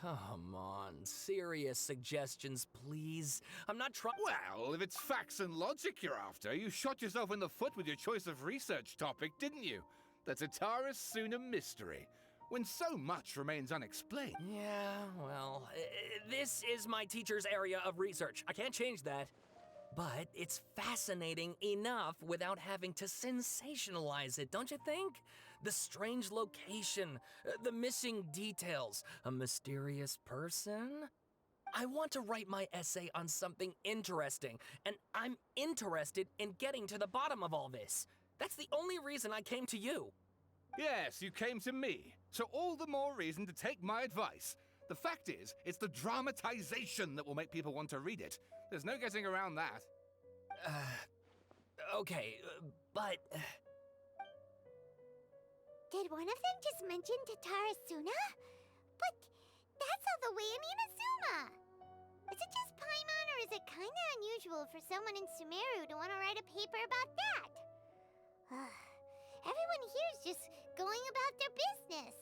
Come on, serious suggestions, please. I'm not trying. Well, if it's facts and logic you're after, you shot yourself in the foot with your choice of research topic, didn't you? The Tatara Suna mystery, when so much remains unexplained. Yeah, well, this is my teacher's area of research. I can't change that. But it's fascinating enough without having to sensationalize it, don't you think? The strange location, the missing details, a mysterious person. I want to write my essay on something interesting, and I'm interested in getting to the bottom of all this. That's the only reason I came to you. Yes, you came to me, so all the more reason to take my advice. The fact is, it's the dramatization that will make people want to read it. There's no getting around that. Okay, but... Did one of them just mention Tatara Suna? But that's all the way in Inazuma! Is it just Paimon, or is it kinda unusual for someone in Sumeru to want to write a paper about that? Everyone here's just going about their business.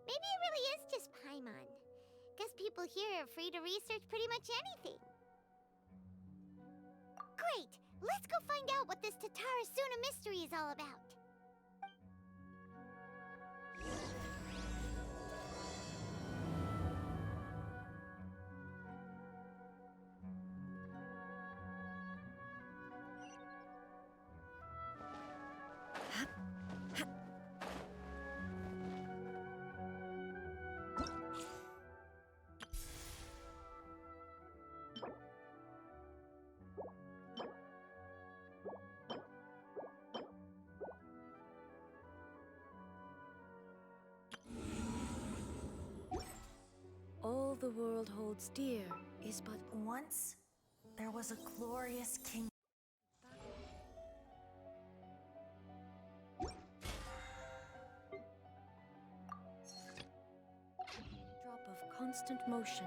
Maybe it really is just Paimon. Guess people here are free to research pretty much anything. Great! Let's go find out what this Tatara Suna mystery is all about. All the world holds dear is but once there was a glorious king. Drop of constant motion.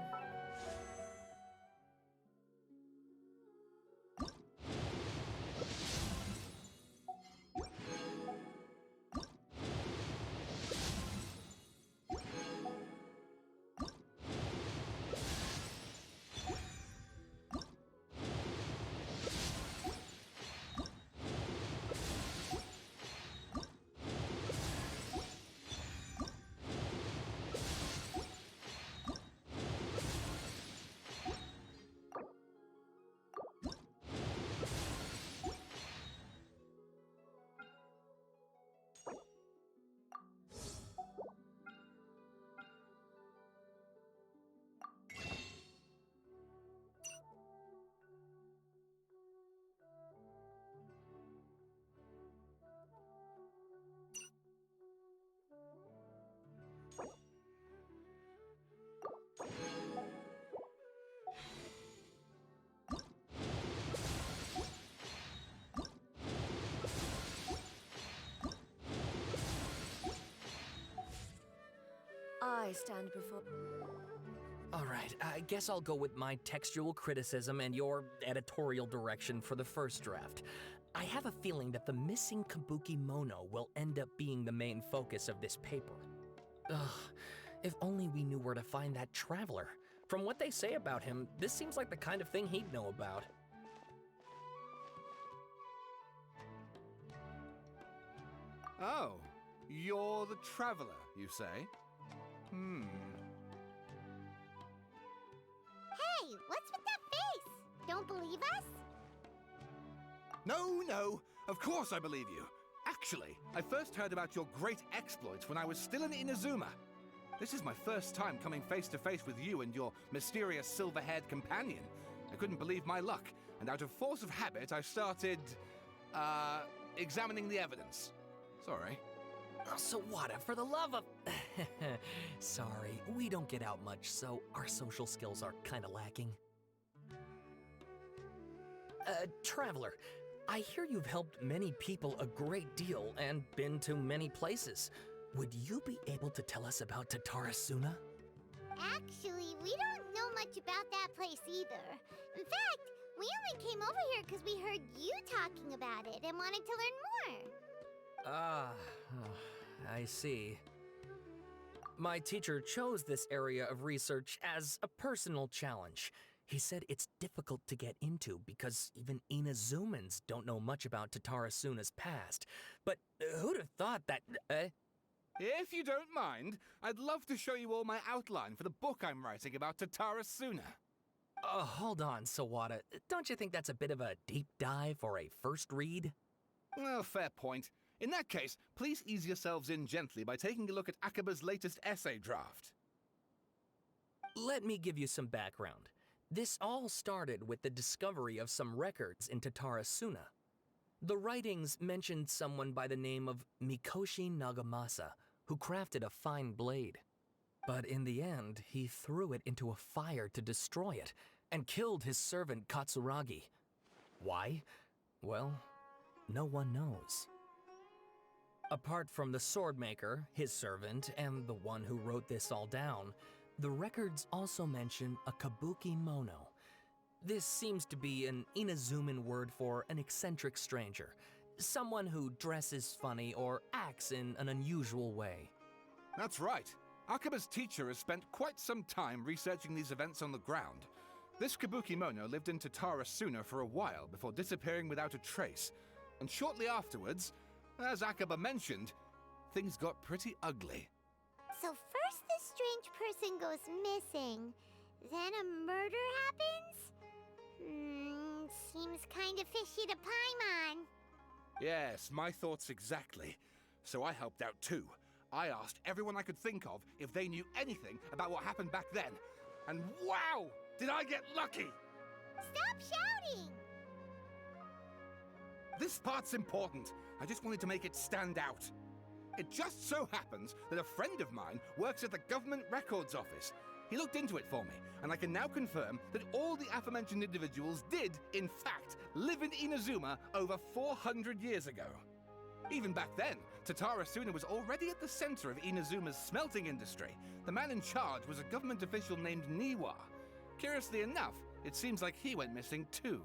I stand before... All right, I guess I'll go with my textual criticism and your editorial direction for the first draft. I have a feeling that the missing Kabuki Mono will end up being the main focus of this paper. Ugh, if only we knew where to find that traveler. From what they say about him, this seems like the kind of thing he'd know about. Oh, you're the traveler, you say? Hey, what's with that face? Don't believe us? No, of course I believe you. Actually, I first heard about your great exploits when I was still in Inazuma. This is my first time coming face to face with you and your mysterious silver-haired companion. I couldn't believe my luck, and out of force of habit, I started, examining the evidence. Sorry. Sawada, for the love of... Sorry, we don't get out much, so our social skills are kinda lacking. Traveler, I hear you've helped many people a great deal and been to many places. Would you be able to tell us about Tatara Suna? Actually, we don't know much about that place either. In fact, we only came over here because we heard you talking about it and wanted to learn more. I see. My teacher chose this area of research as a personal challenge. He said it's difficult to get into because even Inazumans don't know much about Tatara Suna's past. But who'd have thought that... If you don't mind, I'd love to show you all my outline for the book I'm writing about Tatara Suna. Hold on, Sawada. Don't you think that's a bit of a deep dive for a first read? Well, fair point. In that case, please ease yourselves in gently by taking a look at Akaba's latest essay draft. Let me give you some background. This all started with the discovery of some records in Tatara Suna. The writings mentioned someone by the name of Mikoshi Nagamasa, who crafted a fine blade. But in the end, he threw it into a fire to destroy it, and killed his servant Katsuragi. Why? Well, no one knows. Apart from the swordmaker, his servant, and the one who wrote this all down, the records also mention a kabuki mono. This seems to be an Inazuman word for an eccentric stranger, someone who dresses funny or acts in an unusual way. That's right. Akaba's teacher has spent quite some time researching these events on the ground. This kabuki mono lived in Tatara Suna for a while before disappearing without a trace. And shortly afterwards, as Akaba mentioned, things got pretty ugly. So first this strange person goes missing, then a murder happens? Seems kinda fishy to Paimon. Yes, my thoughts exactly. So I helped out too. I asked everyone I could think of if they knew anything about what happened back then. And wow! Did I get lucky! Stop shouting! This part's important. I just wanted to make it stand out. It just so happens that a friend of mine works at the Government Records Office. He looked into it for me, and I can now confirm that all the aforementioned individuals did, in fact, live in Inazuma over 400 years ago. Even back then, Tatara Suna was already at the center of Inazuma's smelting industry. The man in charge was a government official named Niwa. Curiously enough, it seems like he went missing too.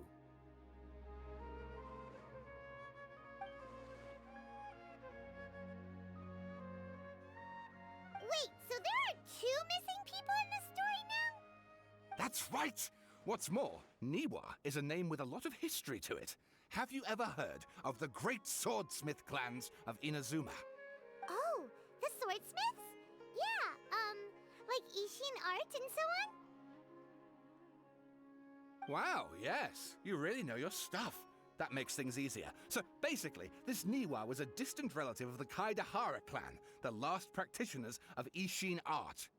Wait, so there are 2 missing people in this story now? That's right! What's more, Niwa is a name with a lot of history to it. Have you ever heard of the great swordsmith clans of Inazuma? Oh, the swordsmiths? Yeah, like Ishin art and so on? Wow, yes. You really know your stuff. That makes things easier. So basically, this Niwa was a distant relative of the Kaidahara clan, the last practitioners of Ishin art.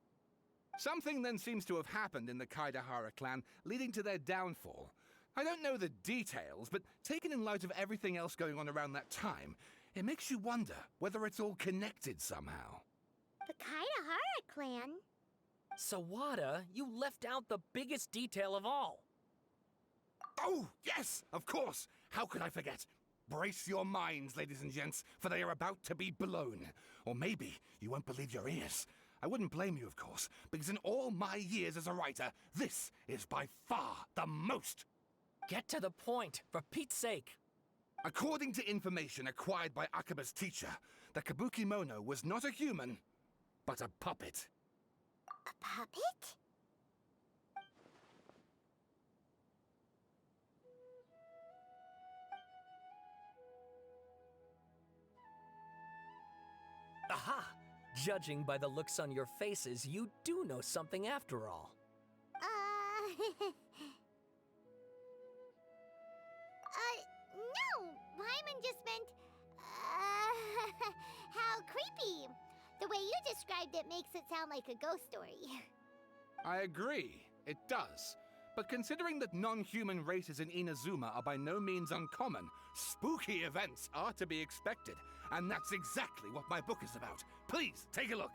Something then seems to have happened in the Kaidahara clan, leading to their downfall. I don't know the details, but taken in light of everything else going on around that time, it makes you wonder whether it's all connected somehow. The Kaidahara clan? Sawada, you left out the biggest detail of all. Oh, yes, of course. How could I forget? Brace your minds, ladies and gents, for they are about to be blown. Or maybe you won't believe your ears. I wouldn't blame you, of course, because in all my years as a writer, this is by far the most. Get to the point, for Pete's sake. According to information acquired by Akaba's teacher, the Kabuki Mono was not a human, but a puppet. A puppet? Aha! Judging by the looks on your faces, you do know something after all. No! Paimon just meant, how creepy! The way you described it makes it sound like a ghost story. I agree, it does. But considering that non-human races in Inazuma are by no means uncommon, spooky events are to be expected. And that's exactly what my book is about. Please, take a look.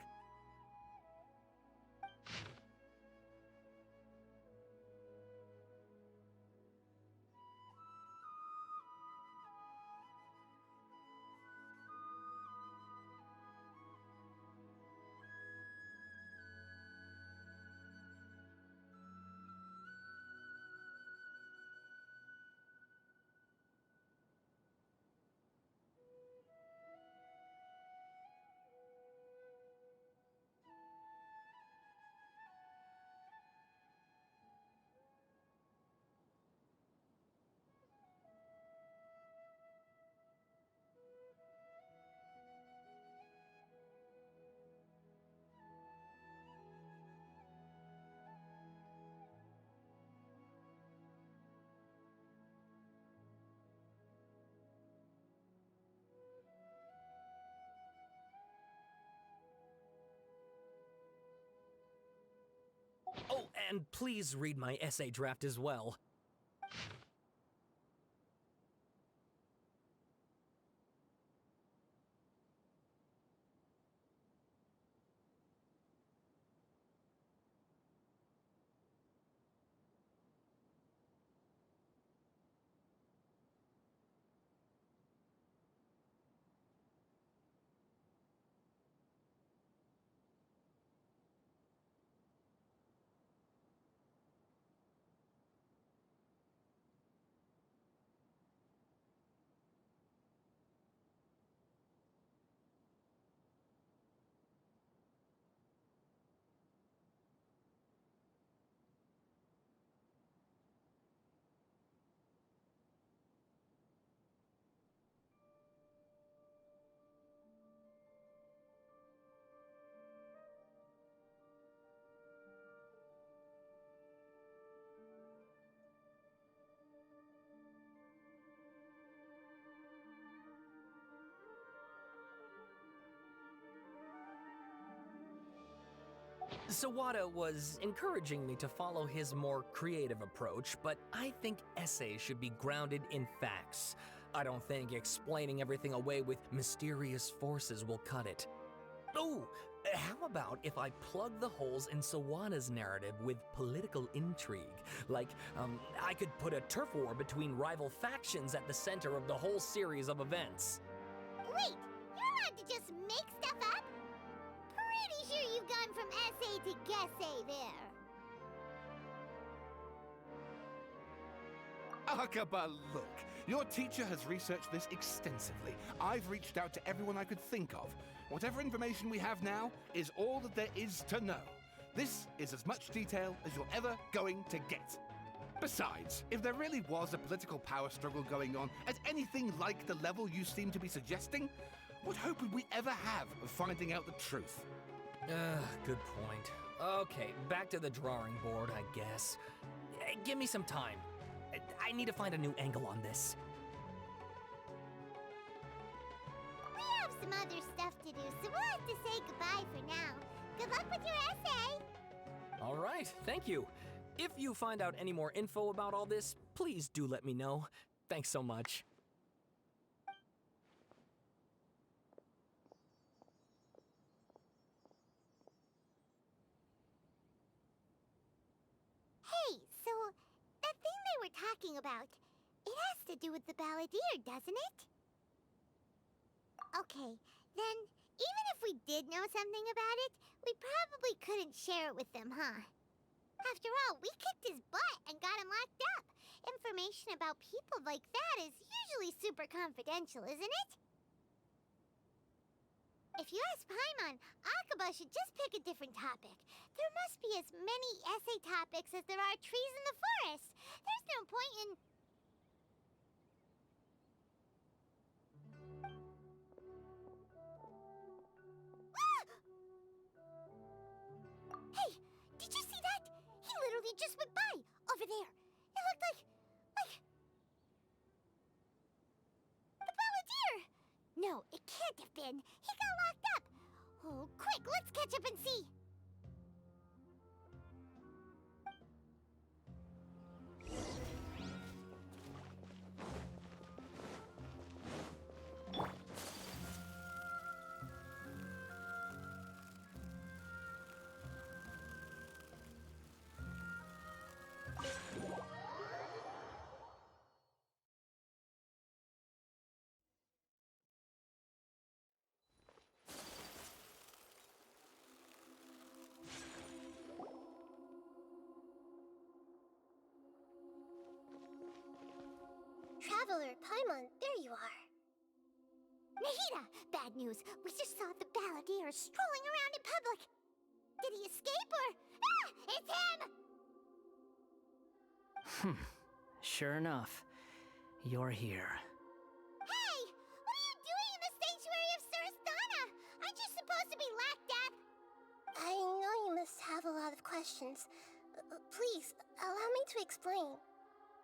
And please read my essay draft as well. Sawada was encouraging me to follow his more creative approach, but I think essays should be grounded in facts. I don't think explaining everything away with mysterious forces will cut it. Oh, how about if I plug the holes in Sawada's narrative with political intrigue? Like, I could put a turf war between rival factions at the center of the whole series of events. Wait, you're allowed to just make stuff up? Pretty sure you've gone from essay to guessay there. Akaba, look. Your teacher has researched this extensively. I've reached out to everyone I could think of. Whatever information we have now is all that there is to know. This is as much detail as you're ever going to get. Besides, if there really was a political power struggle going on at anything like the level you seem to be suggesting, what hope would we ever have of finding out the truth? Good point. Okay, back to the drawing board, I guess. Give me some time. I need to find a new angle on this. We have some other stuff to do, so we'll have to say goodbye for now. Good luck with your essay! All right, thank you. If you find out any more info about all this, please do let me know. Thanks so much. Hey, so that thing they were talking about, it has to do with the balladeer, doesn't it? Okay, then even if we did know something about it, we probably couldn't share it with them, huh? After all, we kicked his butt and got him locked up. Information about people like that is usually super confidential, isn't it? If you ask Paimon, Akaba should just pick a different topic. There must be as many essay topics as there are trees in the forest. There's no point in... Hey, did you see that? He literally just went by, over there. It looked like... the balladeer! No, it can't have been. He got locked up. Oh, quick, let's catch up and see. Traveler, Paimon, there you are. Nahida! Bad news. We just saw the balladeer strolling around in public. Did he escape or... Ah! It's him! Sure enough, you're here. Hey! What are you doing in the sanctuary of Surasthana? Aren't you supposed to be locked up? I know you must have a lot of questions. Please, allow me to explain.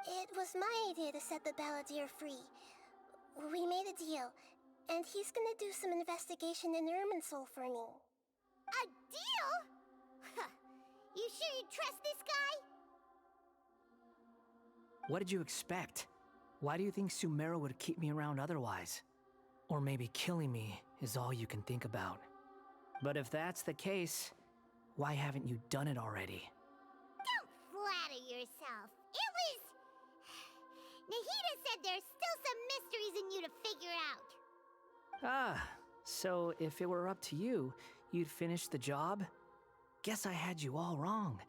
It was my idea to set the balladeer free. We made a deal, and he's gonna do some investigation in Irminsul for me. A deal? You sure you trust this guy? What did you expect? Why do you think Sumeru would keep me around otherwise? Or maybe killing me is all you can think about. But if that's the case, why haven't you done it already? Don't flatter yourself. It was... Nahida said there's still some mysteries in you to figure out. Ah, so if it were up to you, you'd finish the job? Guess I had you all wrong.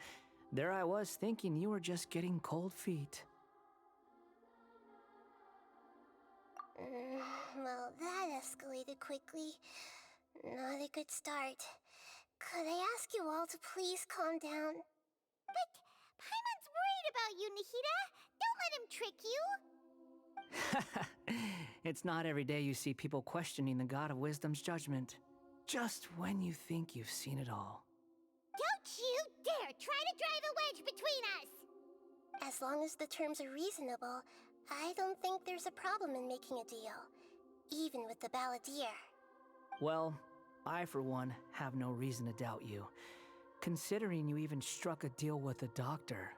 There I was thinking you were just getting cold feet. Well, that escalated quickly. Not a good start. Could I ask you all to please calm down? But Paimon's worried about you, Nahida. Don't let him trick you. It's not every day you see people questioning the God of Wisdom's judgment. Just when you think you've seen it all. Don't you dare try to drive a wedge between us! As long as the terms are reasonable, I don't think there's a problem in making a deal. Even with the Balladeer. Well, I for one have no reason to doubt you, considering you even struck a deal with the doctor.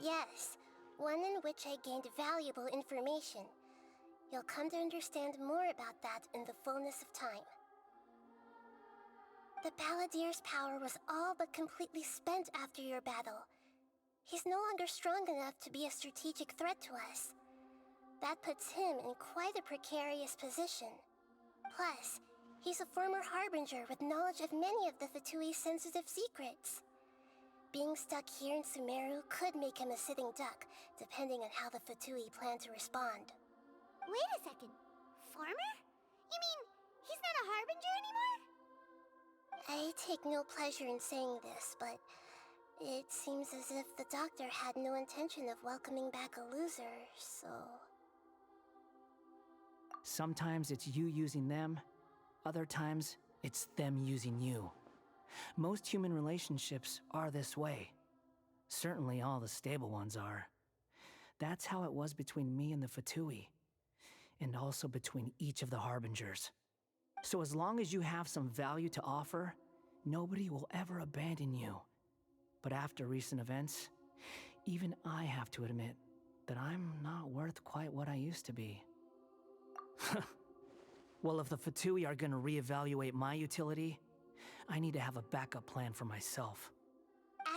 Yes, one in which I gained valuable information. You'll come to understand more about that in the fullness of time. The Balladeer's power was all but completely spent after your battle. He's no longer strong enough to be a strategic threat to us. That puts him in quite a precarious position. Plus, he's a former Harbinger with knowledge of many of the Fatui's sensitive secrets. Being stuck here in Sumeru could make him a sitting duck, depending on how the Fatui plan to respond. Wait a second. Former? You mean he's not a Harbinger anymore? I take no pleasure in saying this, but it seems as if the doctor had no intention of welcoming back a loser, so... Sometimes it's you using them, other times it's them using you. Most human relationships are this way. Certainly all the stable ones are. That's how it was between me and the Fatui, and also between each of the Harbingers. So as long as you have some value to offer, nobody will ever abandon you. But after recent events, even I have to admit that I'm not worth quite what I used to be. Well, if the Fatui are gonna reevaluate my utility, I need to have a backup plan for myself.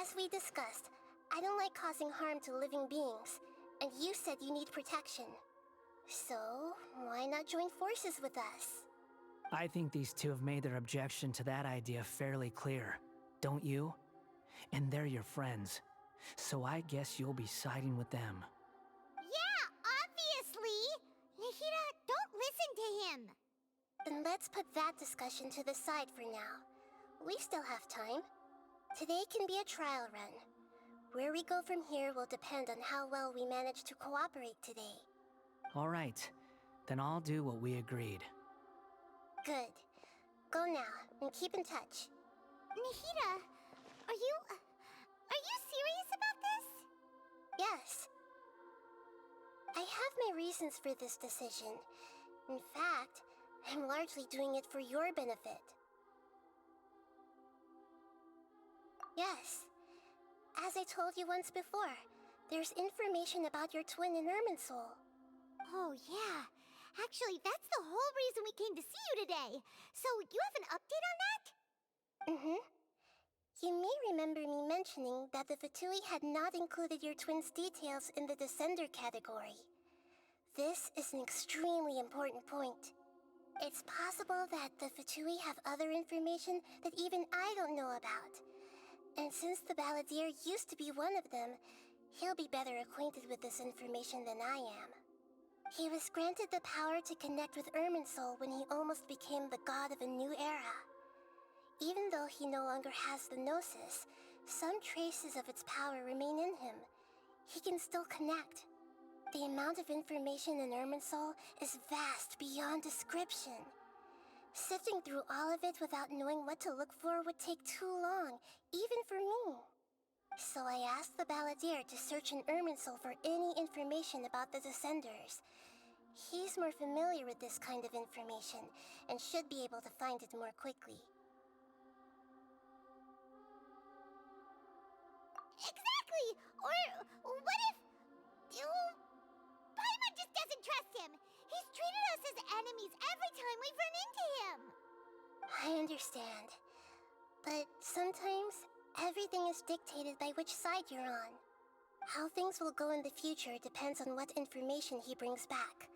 As we discussed, I don't like causing harm to living beings, and you said you need protection. So, why not join forces with us? I think these two have made their objection to that idea fairly clear, don't you? And they're your friends, so I guess you'll be siding with them. Yeah, obviously! Nahida, don't listen to him! Then let's put that discussion to the side for now. We still have time. Today can be a trial run. Where we go from here will depend on how well we manage to cooperate today. All right, then I'll do what we agreed. Good. Go now, and keep in touch. Nahida, are you serious about this? Yes. I have my reasons for this decision. In fact, I'm largely doing it for your benefit. Yes. As I told you once before, there's information about your twin in Irminsul. Oh, yeah. Actually, that's the whole reason we came to see you today. So, you have an update on that? Mm-hmm. You may remember me mentioning that the Fatui had not included your twin's details in the Descender category. This is an extremely important point. It's possible that the Fatui have other information that even I don't know about. And since the Balladeer used to be one of them, he'll be better acquainted with this information than I am. He was granted the power to connect with Irminsul when he almost became the god of a new era. Even though he no longer has the Gnosis, some traces of its power remain in him. He can still connect. The amount of information in Irminsul is vast beyond description. Sifting through all of it without knowing what to look for would take too long, even for me. So I asked the Balladeer to search in Irminsul for any information about the Descenders. He's more familiar with this kind of information, and should be able to find it more quickly. Exactly! Or what if... Oh, Paimon just doesn't trust him! He's treated us as enemies every time we've run into him! I understand. But sometimes, everything is dictated by which side you're on. How things will go in the future depends on what information he brings back.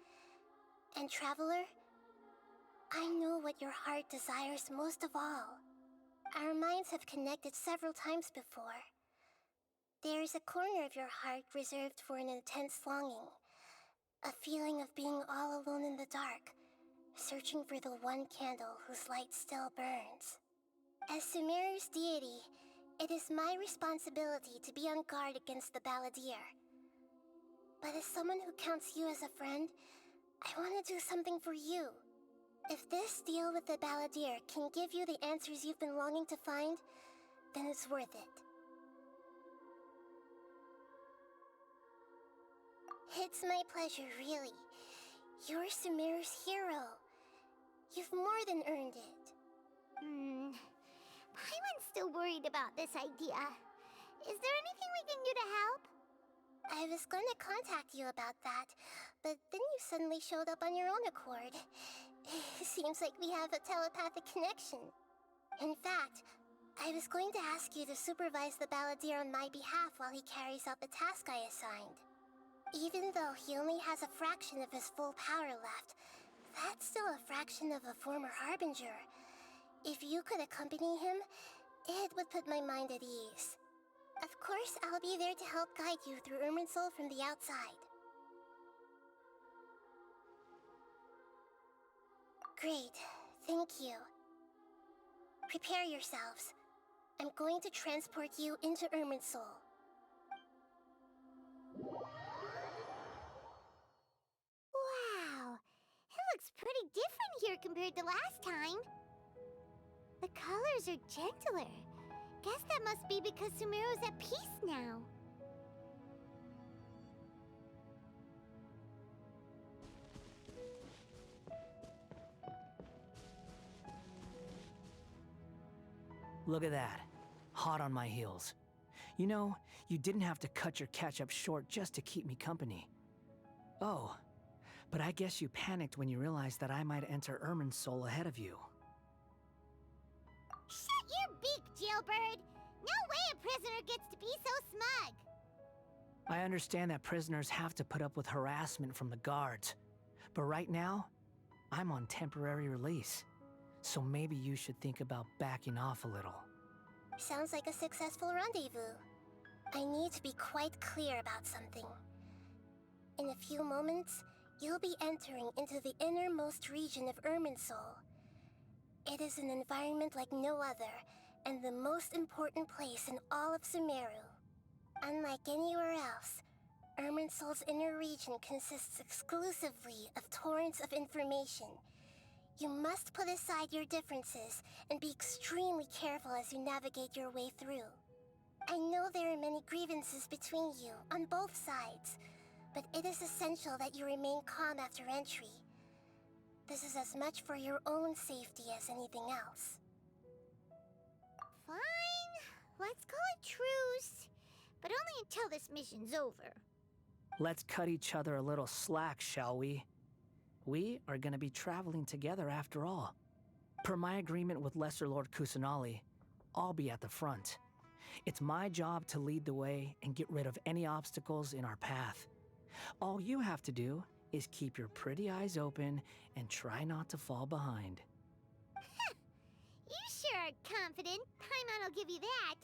And Traveler, I know what your heart desires most of all. Our minds have connected several times before. There is a corner of your heart reserved for an intense longing. A feeling of being all alone in the dark, searching for the one candle whose light still burns. As Sumeru's deity, it is my responsibility to be on guard against the Balladeer. But as someone who counts you as a friend, I want to do something for you. If this deal with the Balladeer can give you the answers you've been longing to find, then it's worth it. It's my pleasure, really. You're Sumeru's hero. You've more than earned it. Paimon's still worried about this idea. Is there anything we can do to help? I was going to contact you about that, but then you suddenly showed up on your own accord. Seems like we have a telepathic connection. In fact, I was going to ask you to supervise the Balladeer on my behalf while he carries out the task I assigned. Even though he only has a fraction of his full power left, that's still a fraction of a former Harbinger. If you could accompany him, it would put my mind at ease. Of course, I'll be there to help guide you through Irminsul from the outside. Great, thank you. Prepare yourselves. I'm going to transport you into Irminsul. Wow, it looks pretty different here compared to last time. The colors are gentler. Guess that must be because Sumeru's at peace now. Look at that. Hot on my heels. You know, you didn't have to cut your catch-up short just to keep me company. Oh, but I guess you panicked when you realized that I might enter Irminsul ahead of you. Shut your beak, jailbird! No way a prisoner gets to be so smug! I understand that prisoners have to put up with harassment from the guards, but right now, I'm on temporary release. So maybe you should think about backing off a little. Sounds like a successful rendezvous. I need to be quite clear about something. In a few moments, you'll be entering into the innermost region of Irminsul. It is an environment like no other, and the most important place in all of Sumeru. Unlike anywhere else, Irminsul's inner region consists exclusively of torrents of information. You must put aside your differences and be extremely careful as you navigate your way through. I know there are many grievances between you on both sides, but it is essential that you remain calm after entry. This is as much for your own safety as anything else. Fine. Let's call it truce. But only until this mission's over. Let's cut each other a little slack, shall we? We are going to be traveling together after all. Per my agreement with Lesser Lord Kusanali, I'll be at the front. It's my job to lead the way and get rid of any obstacles in our path. All you have to do is keep your pretty eyes open and try not to fall behind. You sure are confident. Paimon will give you that.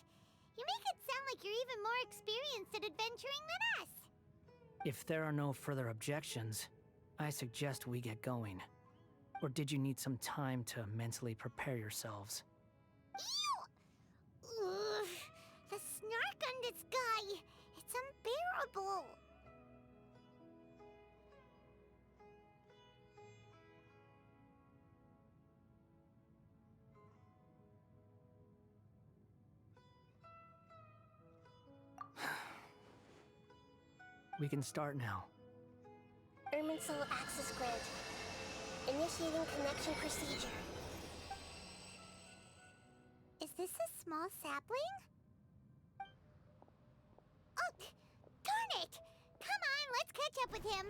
You make it sound like you're even more experienced at adventuring than us. If there are no further objections, I suggest we get going. Or did you need some time to mentally prepare yourselves? Ew! Ugh, the snark on this guy. It's unbearable. We can start now. Irminsul access granted. Initiating connection procedure. Is this a small sapling? catch up with him.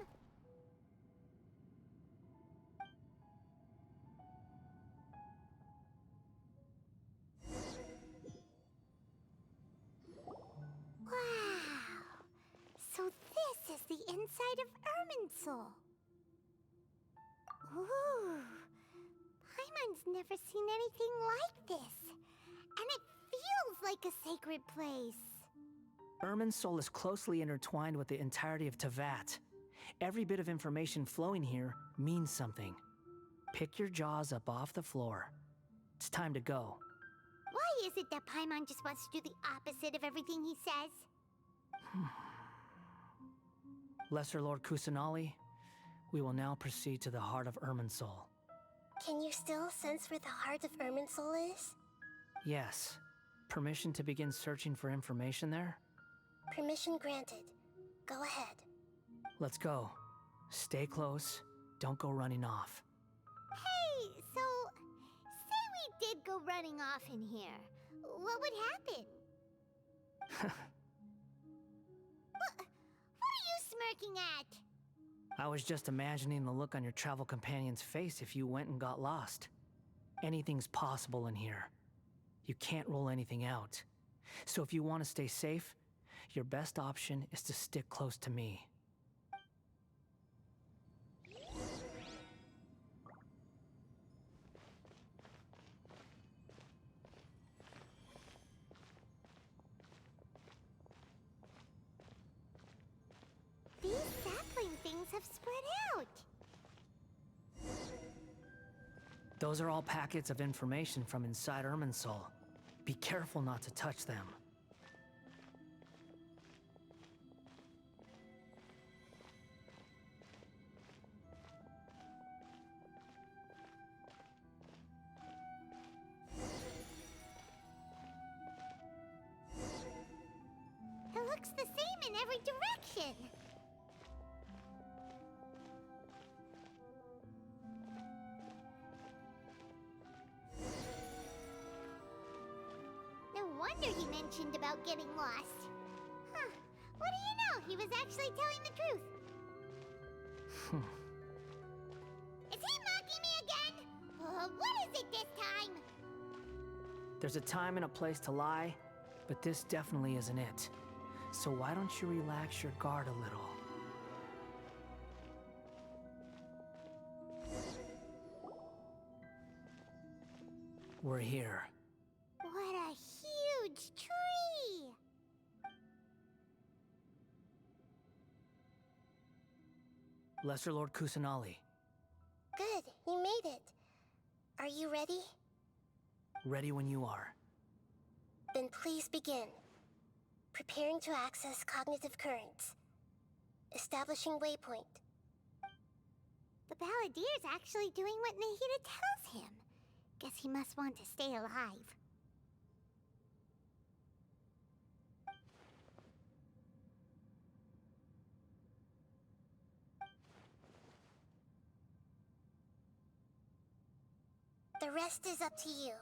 Wow. So this is the inside of Irminsul. Ooh. Paimon's never seen anything like this. And it feels like a sacred place. Irminsul is closely intertwined with the entirety of Teyvat. Every bit of information flowing here means something. Pick your jaws up off the floor. It's time to go. Why is it that Paimon just wants to do the opposite of everything he says? Lesser Lord Kusanali, we will now proceed to the heart of Irminsul. Can you still sense where the heart of Irminsul is? Yes. Permission to begin searching for information there? Permission granted. Go ahead. Let's go. Stay close. Don't go running off. Hey, so say we did go running off in here. What would happen? What are you smirking at? I was just imagining the look on your travel companion's face if you went and got lost. Anything's possible in here. You can't rule anything out. So if you want to stay safe, your best option is to stick close to me. These sapling things have spread out. Those are all packets of information from inside Irminsul. Be careful not to touch them. It looks the same in every direction. No wonder he mentioned about getting lost. Huh. What do you know? He was actually telling the truth. Is he mocking me again? What is it this time? There's a time and a place to lie, but this definitely isn't it. So why don't you relax your guard a little? We're here. What a huge tree! Lesser Lord Kusanali, Good, you made it. Are you ready? ready when you are. Then please begin. Preparing to access cognitive currents. Establishing waypoint. The Balladier's actually doing what Nahida tells him. Guess he must want to stay alive. The rest is up to you.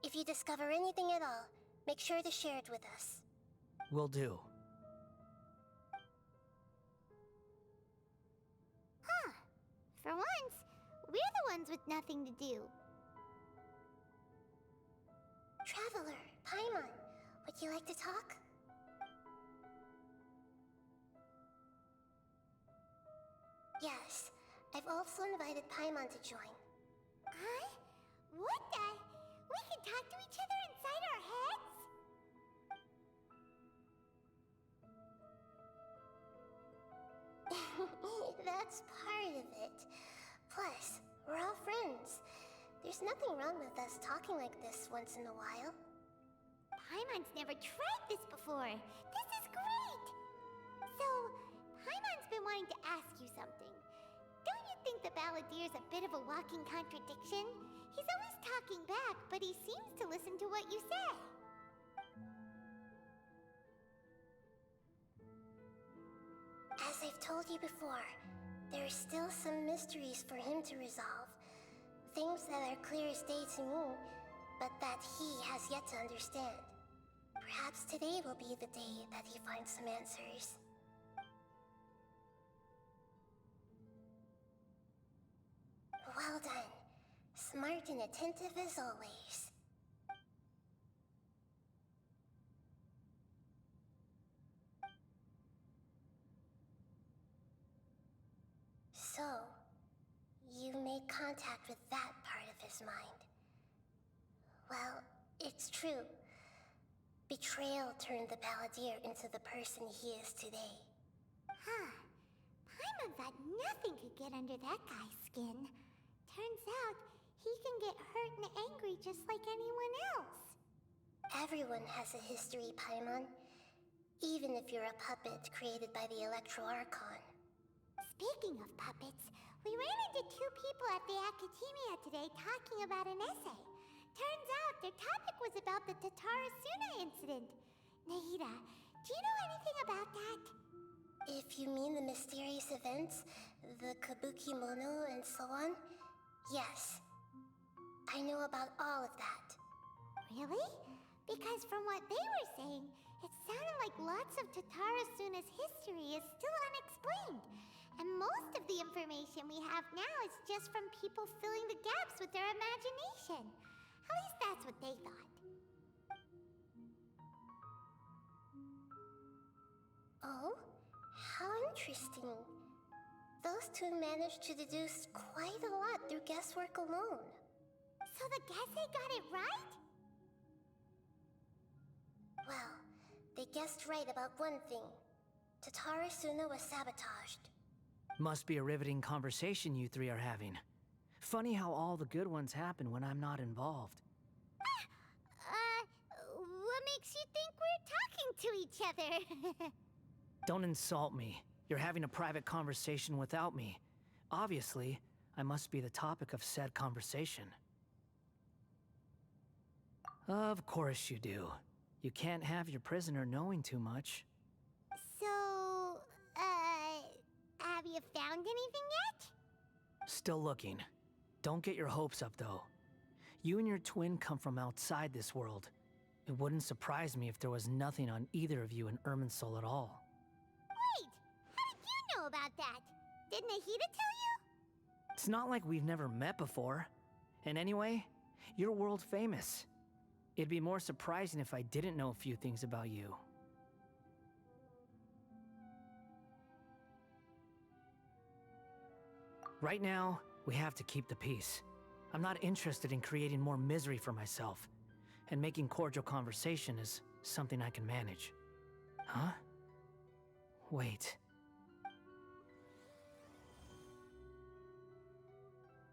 If you discover anything at all, make sure to share it with us. Will do. Huh. For once, we're the ones with nothing to do. Traveler, Paimon, would you like to talk? Yes, I've also invited Paimon to join. Huh? What the? We can talk to each other inside our heads? That's part of it. Plus, we're all friends. There's nothing wrong with us talking like this once in a while. Paimon's never tried this before. This is great! So, Paimon's been wanting to ask you something. Don't you think the Balladier's a bit of a walking contradiction? He's always talking back, but he seems to listen to what you say. As I've told you before, there are still some mysteries for him to resolve. Things that are clear as day to me, but that he has yet to understand. Perhaps today will be the day that he finds some answers. Smart and attentive as always. So, you made contact with that part of his mind. Well, it's true. Betrayal turned the Balladeer into the person he is today. Huh. Paimon thought nothing could get under that guy's skin. Turns out, he can get hurt and angry just like anyone else. Everyone has a history, Paimon. Even if you're a puppet created by the Electro Archon. Speaking of puppets, we ran into two people at the Academia today talking about an essay. Turns out their topic was about the Tatarasuna incident. Nahida, do you know anything about that? If you mean the mysterious events, the Kabuki Mono and so on, yes. I know about all of that. Really? Because from what they were saying, it sounded like lots of Tatarasuna's history is still unexplained. And most of the information we have now is just from people filling the gaps with their imagination. At least that's what they thought. Oh? How interesting. Those two managed to deduce quite a lot through guesswork alone. So the Gese got it right? Well, they guessed right about one thing. Tatarasuna was sabotaged. Must be a riveting conversation you three are having. Funny how all the good ones happen when I'm not involved. What makes you think we're talking to each other? Don't insult me. You're having a private conversation without me. Obviously, I must be the topic of said conversation. Of course you do. You can't have your prisoner knowing too much. So, have you found anything yet? Still looking. Don't get your hopes up, though. You and your twin come from outside this world. It wouldn't surprise me if there was nothing on either of you in Irminsul at all. Wait! How did you know about that? Did Nahida tell you? It's not like we've never met before. And anyway, you're world famous. It'd be more surprising if I didn't know a few things about you. Right now, we have to keep the peace. I'm not interested in creating more misery for myself, and making cordial conversation is something I can manage. Huh? Wait.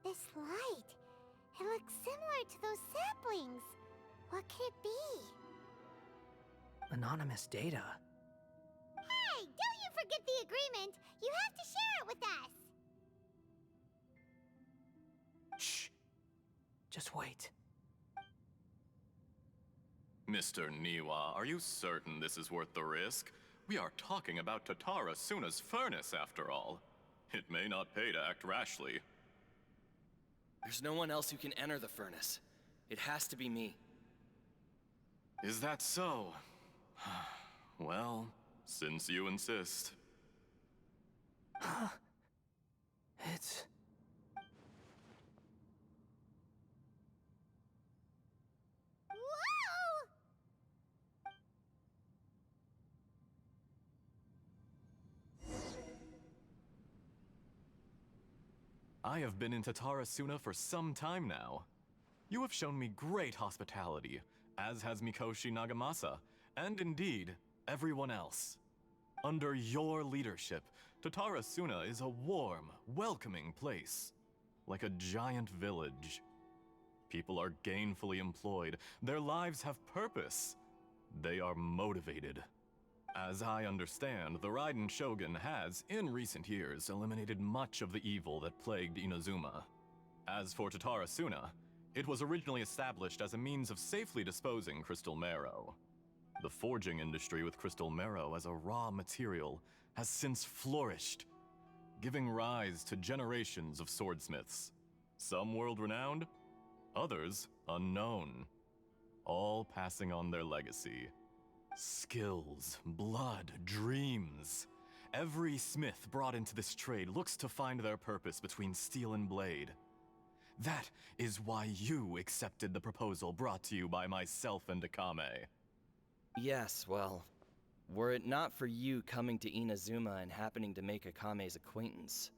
This light. It looks similar to those saplings. What could it be? Anonymous data. Hey, don't you forget the agreement! You have to share it with us! Shh. Just wait. Mr. Niwa, are you certain this is worth the risk? We are talking about Tatarasuna's furnace, after all. It may not pay to act rashly. There's no one else who can enter the furnace. It has to be me. Is that so? Well, since you insist. It's... Whoa! I have been in Tatarasuna for some time now. You have shown me great hospitality, as has Mikoshi Nagamasa, and indeed, everyone else. Under your leadership, Tatarasuna is a warm, welcoming place, like a giant village. People are gainfully employed, their lives have purpose. They are motivated. As I understand, the Raiden Shogun has, in recent years, eliminated much of the evil that plagued Inazuma. As for Tatarasuna, it was originally established as a means of safely disposing crystal marrow. The forging industry with crystal marrow as a raw material has since flourished, giving rise to generations of swordsmiths. Some world-renowned, others unknown, all passing on their legacy. Skills, blood, dreams. Every smith brought into this trade looks to find their purpose between steel and blade. That is why you accepted the proposal brought to you by myself and Akame. Yes, well, were it not for you coming to Inazuma and happening to make Akame's acquaintance,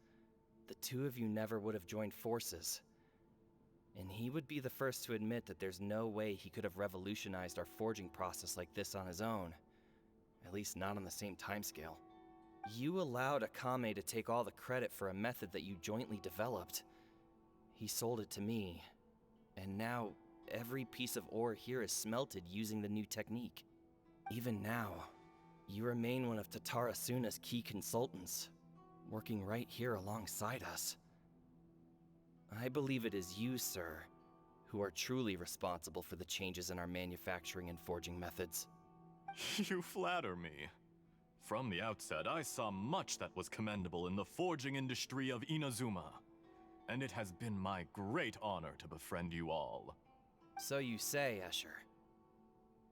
the two of you never would have joined forces. And he would be the first to admit that there's no way he could have revolutionized our forging process like this on his own. At least not on the same timescale. You allowed Akame to take all the credit for a method that you jointly developed. He sold it to me, and now every piece of ore here is smelted using the new technique. Even now, you remain one of Tatara Suna's key consultants, working right here alongside us. I believe it is you, sir, who are truly responsible for the changes in our manufacturing and forging methods. You flatter me. From the outset, I saw much that was commendable in the forging industry of Inazuma. And it has been my great honor to befriend you all. So you say, Escher.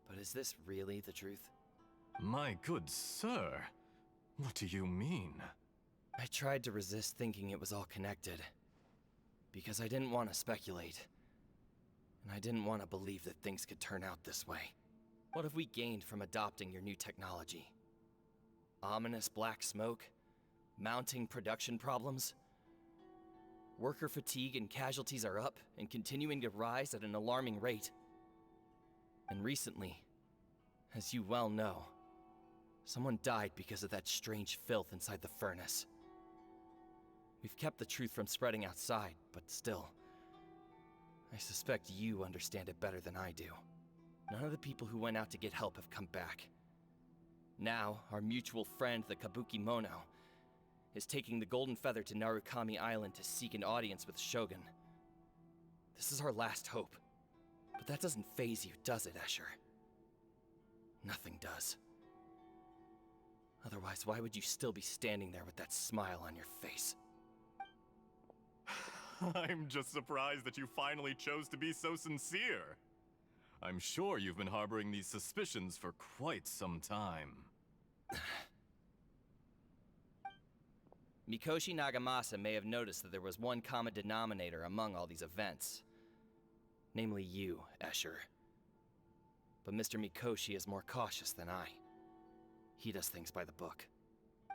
But is this really the truth? My good sir, what do you mean? I tried to resist thinking it was all connected. Because I didn't want to speculate. And I didn't want to believe that things could turn out this way. What have we gained from adopting your new technology? Ominous black smoke? Mounting production problems? Worker fatigue and casualties are up and continuing to rise at an alarming rate. And recently, as you well know, someone died because of that strange filth inside the furnace. We've kept the truth from spreading outside, but still, I suspect you understand it better than I do. None of the people who went out to get help have come back. Now, our mutual friend, the Kabuki Mono, is taking the Golden Feather to Narukami Island to seek an audience with Shogun. This is our last hope. But that doesn't faze you, does it, Escher? Nothing does. Otherwise, why would you still be standing there with that smile on your face? I'm just surprised that you finally chose to be so sincere. I'm sure you've been harboring these suspicions for quite some time. Mikoshi Nagamasa may have noticed that there was one common denominator among all these events. Namely you, Escher. But Mr. Mikoshi is more cautious than I. He does things by the book.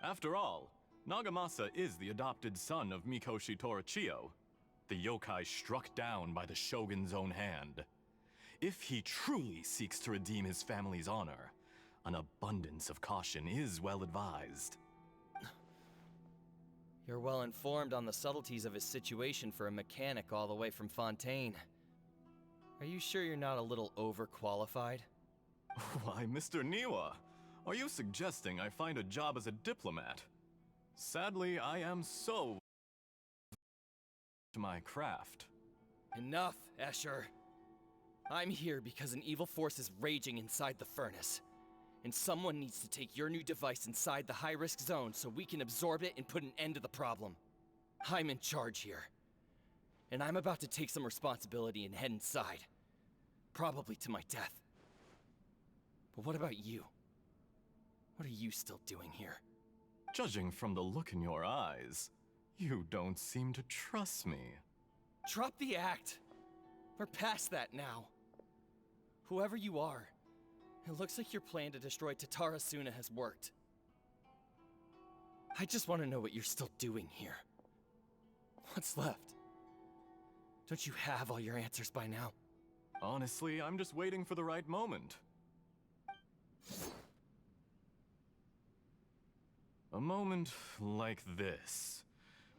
After all, Nagamasa is the adopted son of Mikoshi Torichio, the yokai struck down by the Shogun's own hand. If he truly seeks to redeem his family's honor, an abundance of caution is well advised. You're well informed on the subtleties of his situation for a mechanic all the way from Fontaine. Are you sure you're not a little overqualified? Why, Mr. Niwa, are you suggesting I find a job as a diplomat? Sadly, I am so to my craft. Enough, Escher. I'm here because an evil force is raging inside the furnace. And someone needs to take your new device inside the high-risk zone so we can absorb it and put an end to the problem. I'm in charge here. And I'm about to take some responsibility and head inside. Probably to my death. But what about you? What are you still doing here? Judging from the look in your eyes, you don't seem to trust me. Drop the act! We're past that now. Whoever you are, it looks like your plan to destroy Tatara Suna has worked. I just want to know what you're still doing here. What's left? Don't you have all your answers by now? Honestly, I'm just waiting for the right moment. A moment like this,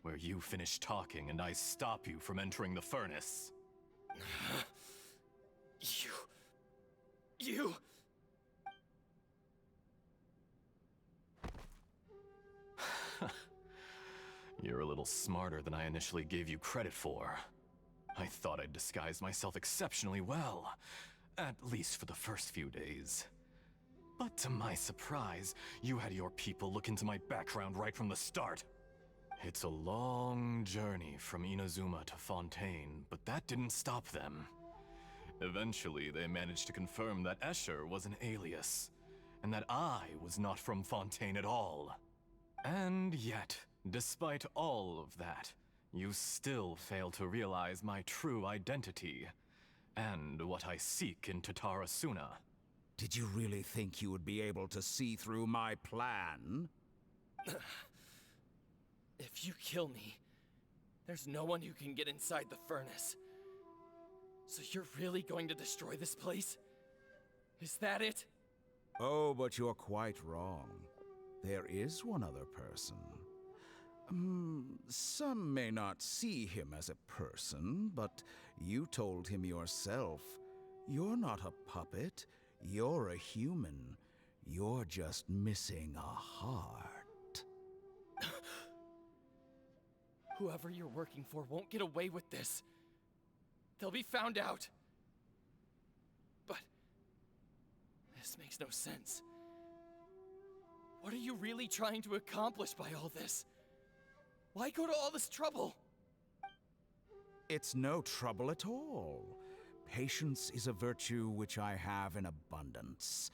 where you finish talking and I stop you from entering the furnace. You... You're a little smarter than I initially gave you credit for. I thought I'd disguised myself exceptionally well, at least for the first few days. But to my surprise, you had your people look into my background right from the start. It's a long journey from Inazuma to Fontaine, but that didn't stop them. Eventually, they managed to confirm that Escher was an alias, and that I was not from Fontaine at all. And yet, despite all of that, you still fail to realize my true identity, and what I seek in Tatarasuna. Did you really think you would be able to see through my plan? If you kill me, there's no one who can get inside the furnace. So you're really going to destroy this place? Is that it? Oh, but you're quite wrong. There is one other person. Some may not see him as a person, but you told him yourself. You're not a puppet. You're a human. You're just missing a heart. Whoever you're working for won't get away with this. They'll be found out. But this makes no sense. What are you really trying to accomplish by all this? Why go to all this trouble? It's no trouble at all. Patience is a virtue which I have in abundance.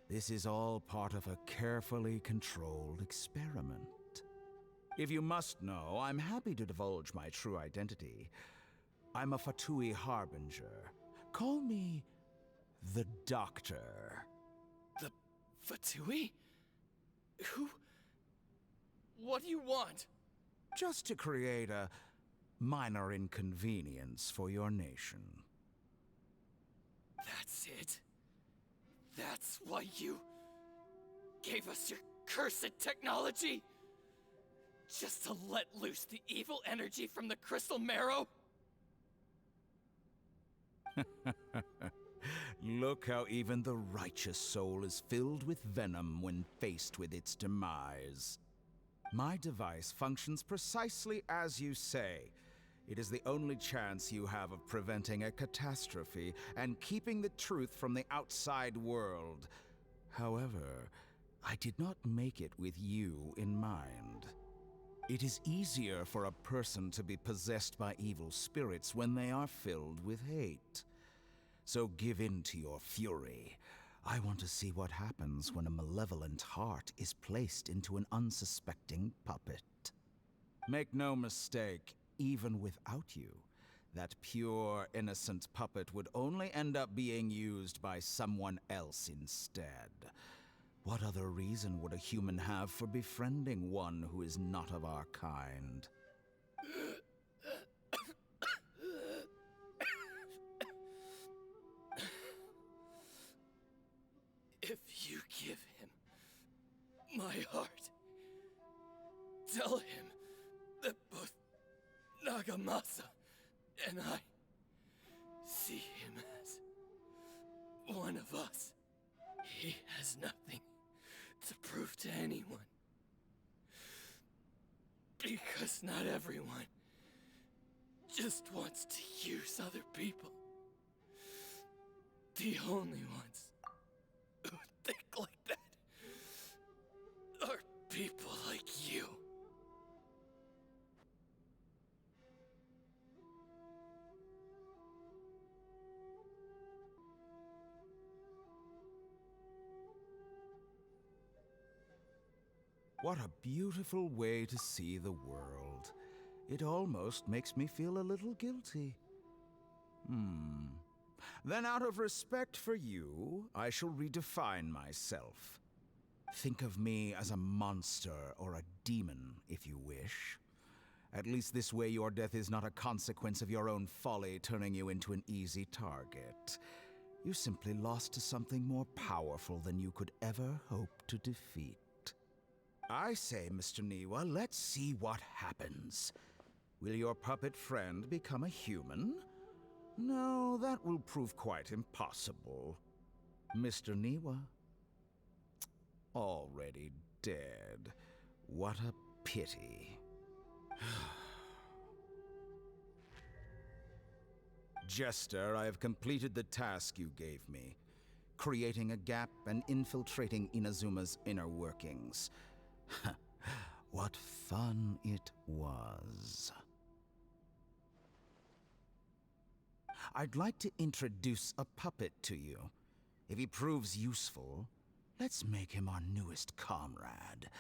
This is all part of a carefully controlled experiment. If you must know, I'm happy to divulge my true identity. I'm a Fatui Harbinger. Call me the Doctor. The Fatui? Who? What do you want? Just to create a minor inconvenience for your nation. That's it? That's why you gave us your cursed technology? Just to let loose the evil energy from the crystal marrow? Look how even the righteous soul is filled with venom when faced with its demise. My device functions precisely as you say. It is the only chance you have of preventing a catastrophe and keeping the truth from the outside world. However, I did not make it with you in mind. It is easier for a person to be possessed by evil spirits when they are filled with hate. So give in to your fury. I want to see what happens when a malevolent heart is placed into an unsuspecting puppet. Make no mistake, even without you, that pure, innocent puppet would only end up being used by someone else instead. What other reason would a human have for befriending one who is not of our kind? If you give him my heart, tell him that both Nagamasa and I see him as one of us. He has nothing to prove to anyone. Because not everyone just wants to use other people. The only ones who think like that are people like you. What a beautiful way to see the world. It almost makes me feel a little guilty. Then out of respect for you, I shall redefine myself. Think of me as a monster or a demon, if you wish. At least this way your death is not a consequence of your own folly turning you into an easy target. You simply lost to something more powerful than you could ever hope to defeat. I say, Mr. Niwa, let's see what happens. Will your puppet friend become a human? No, that will prove quite impossible. Mr. Niwa? Already dead. What a pity. Jester, I have completed the task you gave me. Creating a gap and infiltrating Inazuma's inner workings. What fun it was. I'd like to introduce a puppet to you. If he proves useful, let's make him our newest comrade.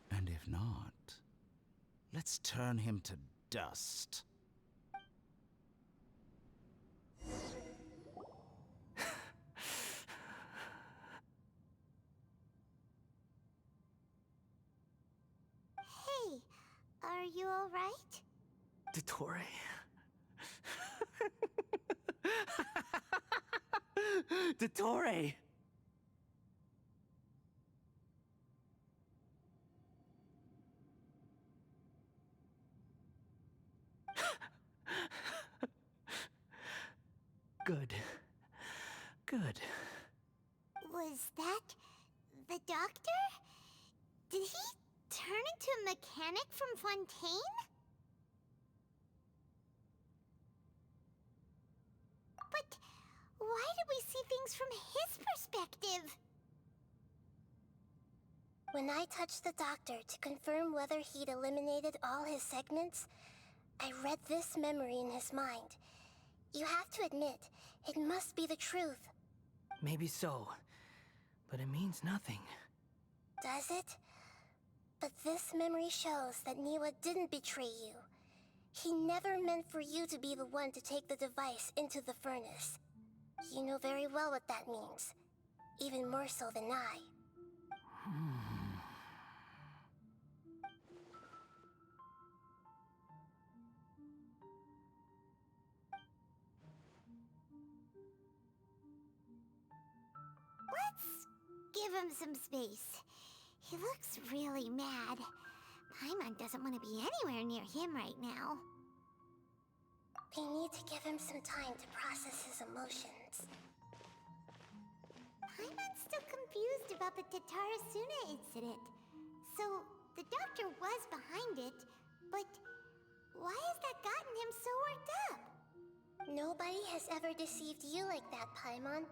And if not, let's turn him to dust. Hey, are you alright? Dottore? Dottore! Good. Good. Was that the doctor? Did he turn into a mechanic from Fontaine? But why did we see things from his perspective? When I touched the doctor to confirm whether he'd eliminated all his segments, I read this memory in his mind. You have to admit, it must be the truth. Maybe so, but it means nothing. Does it? But this memory shows that Niwa didn't betray you. He never meant for you to be the one to take the device into the furnace. You know very well what that means. Even more so than I. Let's give him some space. He looks really mad. Paimon doesn't want to be anywhere near him right now. We need to give him some time to process his emotions. Paimon's still confused about the Tatarasuna incident. So, the doctor was behind it, but why has that gotten him so worked up? Nobody has ever deceived you like that, Paimon.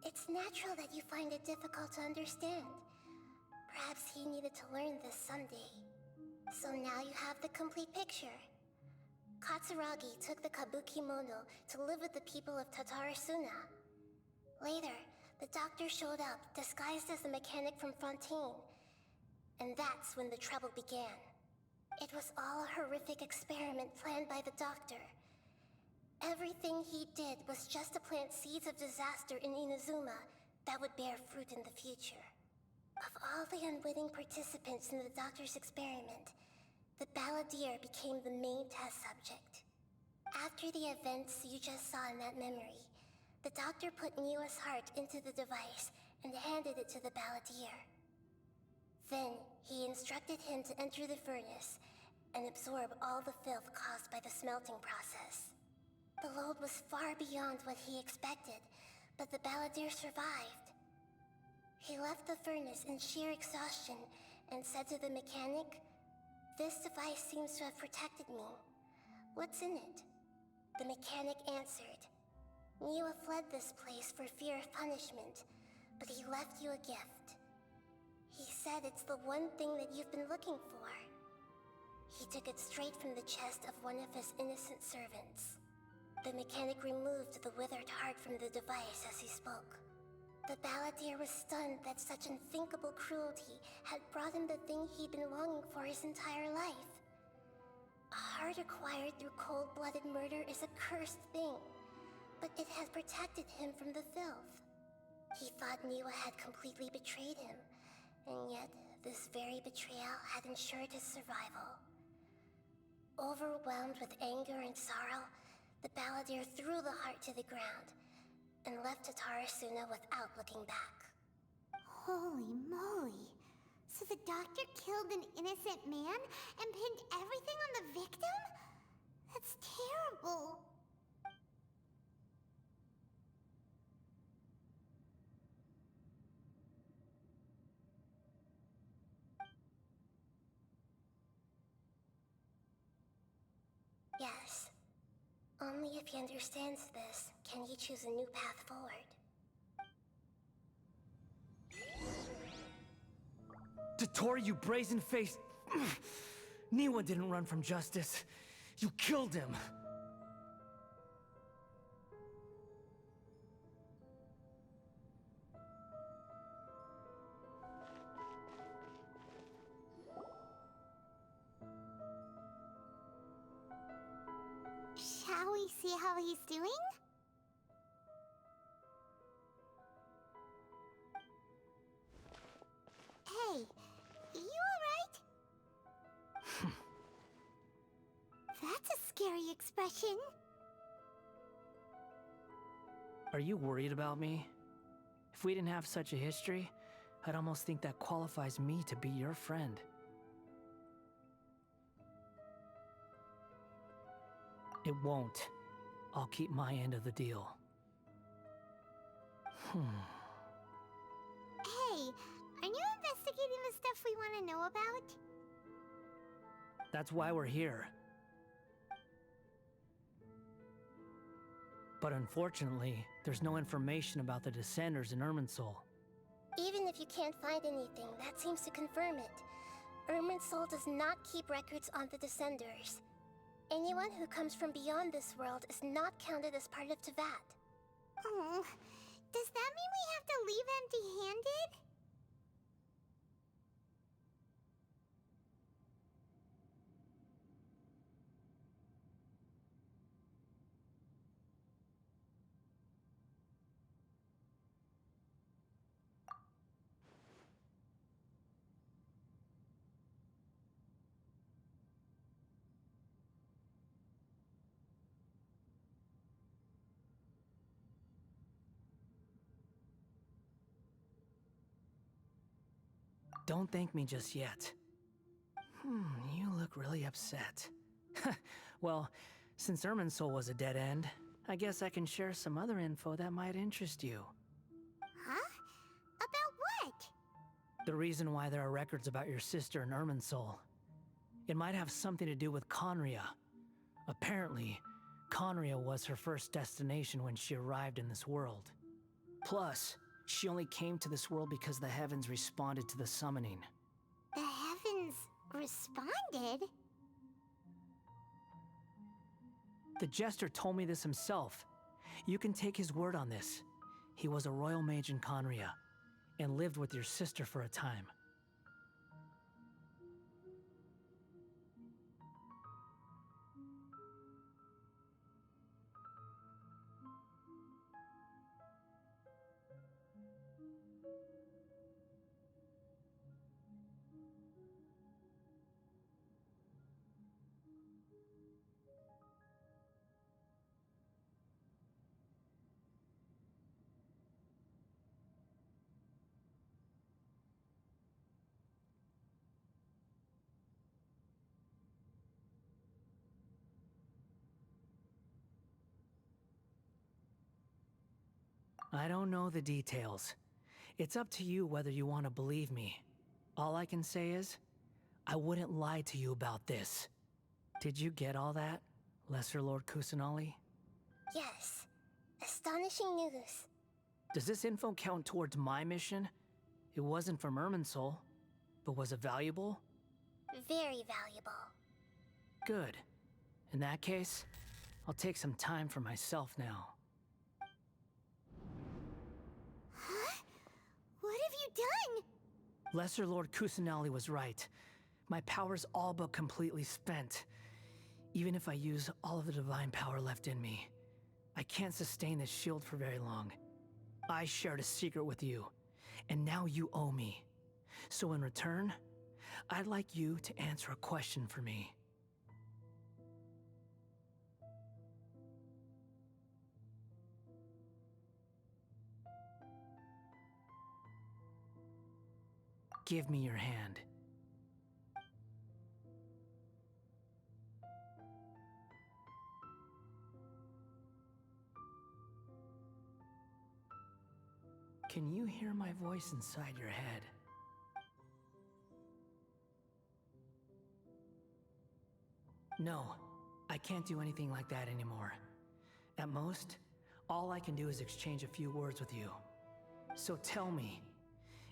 It's natural that you find it difficult to understand. Perhaps he needed to learn this someday. So now you have the complete picture. Katsuragi took the kabuki mono to live with the people of Tatarasuna. Later, the doctor showed up, disguised as a mechanic from Fontaine. And that's when the trouble began. It was all a horrific experiment planned by the doctor. Everything he did was just to plant seeds of disaster in Inazuma that would bear fruit in the future. Of all the unwitting participants in the doctor's experiment, the balladeer became the main test subject. After the events you just saw in that memory, the doctor put Niwa's heart into the device and handed it to the balladeer. Then, he instructed him to enter the furnace and absorb all the filth caused by the smelting process. The load was far beyond what he expected, but the balladeer survived. He left the furnace in sheer exhaustion and said to the mechanic, "This device seems to have protected me. What's in it?" The mechanic answered, "Niwa fled this place for fear of punishment, but he left you a gift. He said it's the one thing that you've been looking for." He took it straight from the chest of one of his innocent servants. The mechanic removed the withered heart from the device as he spoke. The balladeer was stunned that such unthinkable cruelty had brought him the thing he'd been longing for his entire life. A heart acquired through cold-blooded murder is a cursed thing, but it had protected him from the filth. He thought Niwa had completely betrayed him, and yet this very betrayal had ensured his survival. Overwhelmed with anger and sorrow, the balladeer threw the heart to the ground and left Tatarasuna without looking back. Holy moly. So the doctor killed an innocent man and pinned everything on the victim? That's terrible. Yes. Only if he understands this can he choose a new path forward. Dottore, you brazen-faced... Niwa didn't run from justice. You killed him. see how he's doing? Hey, you alright? That's a scary expression. Are you worried about me? If we didn't have such a history, I'd almost think that qualifies me to be your friend. It won't. I'll keep my end of the deal. Hey, aren't you investigating the stuff we want to know about? That's why we're here. But unfortunately, there's no information about the Descenders in Irminsul. Even if you can't find anything, that seems to confirm it. Irminsul does not keep records on the Descenders. Anyone who comes from beyond this world is not counted as part of Teyvat. Oh, does that mean we have to leave empty-handed? Don't thank me just yet. You look really upset. Well, since Irminsul was a dead end, I guess I can share some other info that might interest you. Huh? About what? The reason why there are records about your sister in Irminsul. It might have something to do with Conria. Apparently, Conria was her first destination when she arrived in this world. Plus, she only came to this world because the heavens responded to the summoning. The heavens responded? The Jester told me this himself. You can take his word on this. He was a royal mage in Conria, and lived with your sister for a time. I don't know the details. It's up to you whether you want to believe me. All I can say is, I wouldn't lie to you about this. Did you get all that, Lesser Lord Kusanali? Yes. Astonishing news. Does this info count towards my mission? It wasn't from Irminsul, but was it valuable? Very valuable. Good. In that case, I'll take some time for myself now. Huh? What have you done? Lesser Lord Kusanali was right. My power's all but completely spent. Even if I use all of the divine power left in me, I can't sustain this shield for very long. I shared a secret with you, and now you owe me. So in return, I'd like you to answer a question for me. Give me your hand. Can you hear my voice inside your head? No, I can't do anything like that anymore. At most, all I can do is exchange a few words with you. So tell me,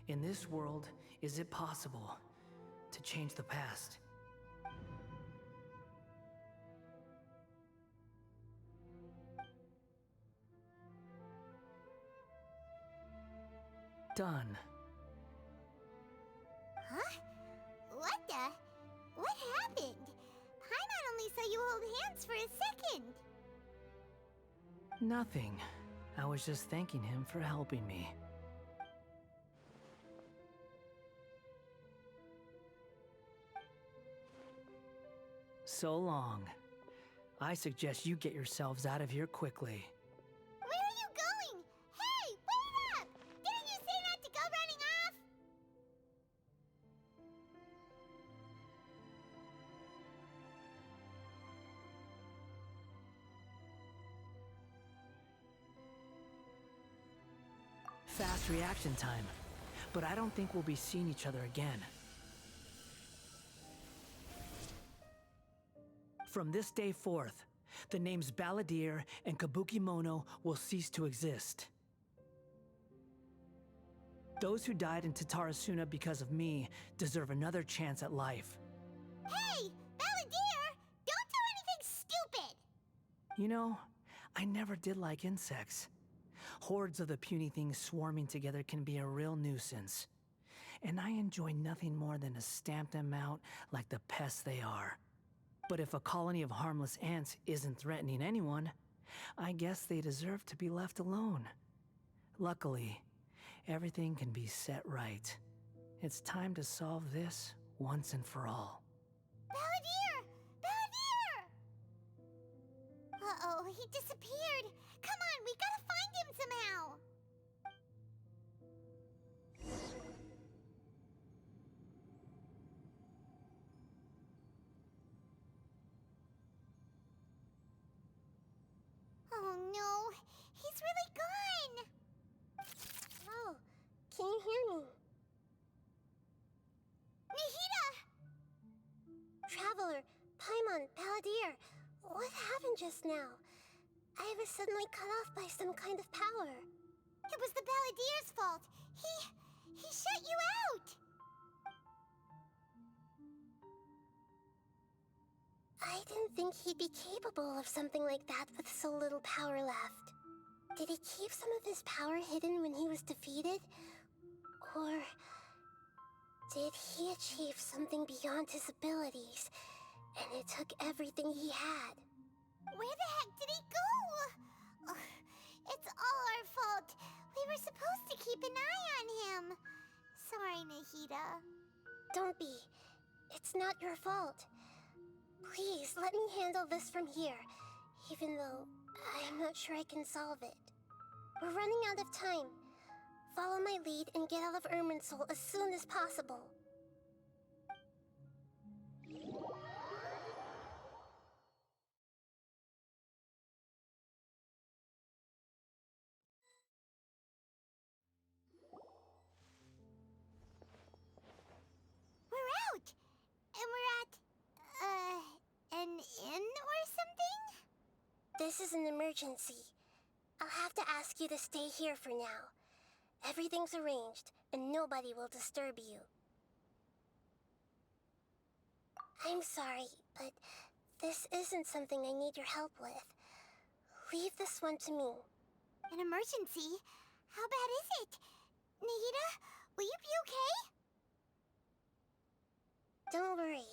in this world, is it possible to change the past? Done. Huh? What the? What happened? Paimon only saw you hold hands for a second. Nothing. I was just thanking him for helping me. So long. I suggest you get yourselves out of here quickly. Where are you going? Hey, wait up! Didn't you say not to go running off? Fast reaction time. But I don't think we'll be seeing each other again. From this day forth, the names Balladeer and Kabukimono will cease to exist. Those who died in Tatarasuna because of me deserve another chance at life. Hey, Balladeer! Don't do anything stupid! You know, I never did like insects. Hordes of the puny things swarming together can be a real nuisance. And I enjoy nothing more than to stamp them out like the pests they are. But if a colony of harmless ants isn't threatening anyone, I guess they deserve to be left alone. Luckily, everything can be set right. It's time to solve this once and for all. Balladeer! Balladeer! Uh-oh, he disappeared. Come on, we gotta find him somehow. Oh no, he's really gone! Oh, can you hear me? Nahida! Traveler, Paimon, Balladeer, what happened just now? I was suddenly cut off by some kind of power. It was the Balladeer's fault. He shut you out! I didn't think he'd be capable of something like that with so little power left. Did he keep some of his power hidden when he was defeated? Or did he achieve something beyond his abilities, and it took everything he had? Where the heck did he go? Ugh, it's all our fault. We were supposed to keep an eye on him. Sorry, Nahida. Don't be. It's not your fault. Please, let me handle this from here, even though I'm not sure I can solve it. We're running out of time. Follow my lead and get out of Irminsul as soon as possible. We're out! And we're at, an inn or something? This is an emergency. I'll have to ask you to stay here for now. Everything's arranged, and nobody will disturb you. I'm sorry, but this isn't something I need your help with. Leave this one to me. An emergency? How bad is it? Nahida, will you be okay? Don't worry.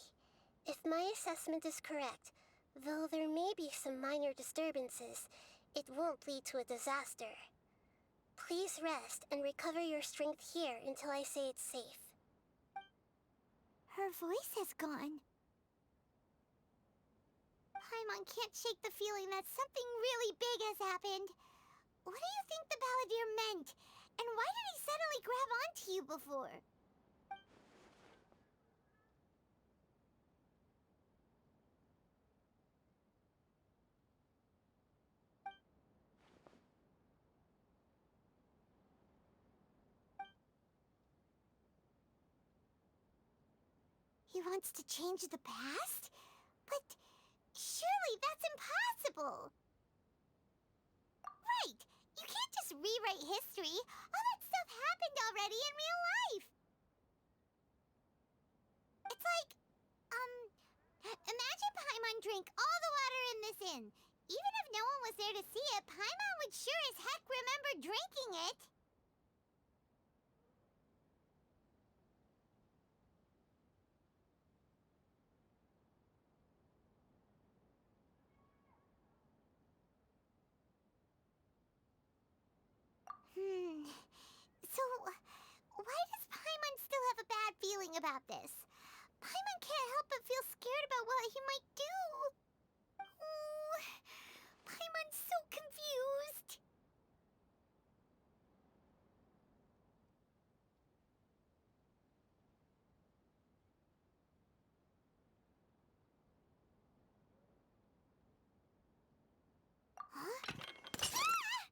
If my assessment is correct, though there may be some minor disturbances, it won't lead to a disaster. Please rest and recover your strength here until I say it's safe. Her voice has gone. Paimon can't shake the feeling that something really big has happened. What do you think the Balladeer meant? And why did he suddenly grab onto you before? He wants to change the past? But surely that's impossible! Right! You can't just rewrite history! All that stuff happened already in real life! It's like, imagine Paimon drank all the water in this inn. Even if no one was there to see it, Paimon would sure as heck remember drinking it! about this. Paimon can't help but feel scared about what he might do. Oh, Paimon's so confused. Huh? Ah!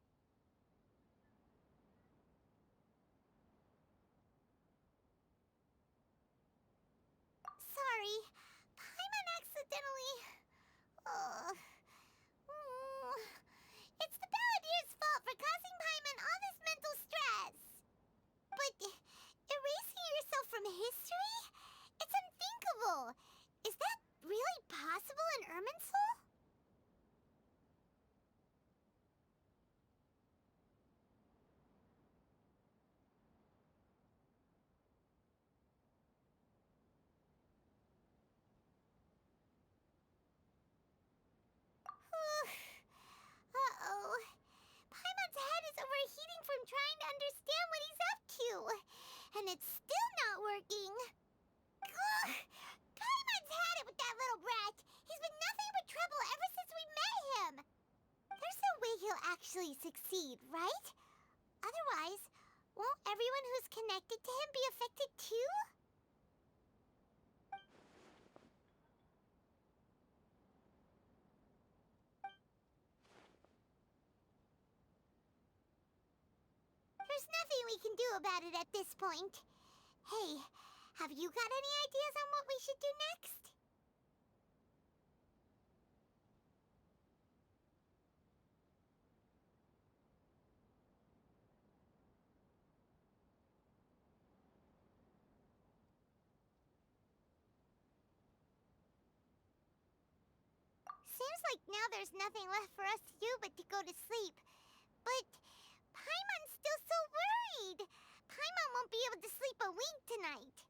Sorry, Paimon accidentally... It's the Balladier's fault for causing Paimon all this mental stress. But erasing yourself from history? It's unthinkable. Is that really possible in Irminsul? Uh-oh. Paimon's head is overheating from trying to understand what he's up to. And it's still not working. Ugh! Paimon's had it with that little brat. He's been nothing but trouble ever since we met him. There's no way he'll actually succeed, right? Otherwise, won't everyone who's connected to him be affected too? There's nothing we can do about it at this point. Hey, have you got any ideas on what we should do next? Seems like now there's nothing left for us to do but to go to sleep. But Paimon's still so worried. Paimon won't be able to sleep a wink tonight.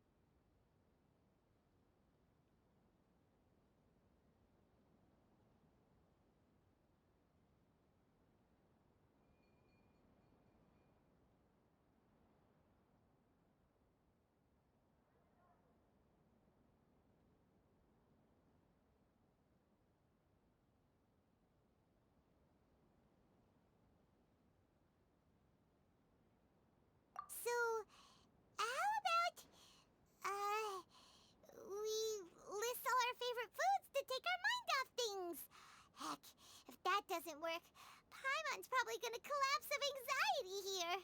So, how about, we list all our favorite foods to take our mind off things? Heck, if that doesn't work, Paimon's probably gonna collapse of anxiety here.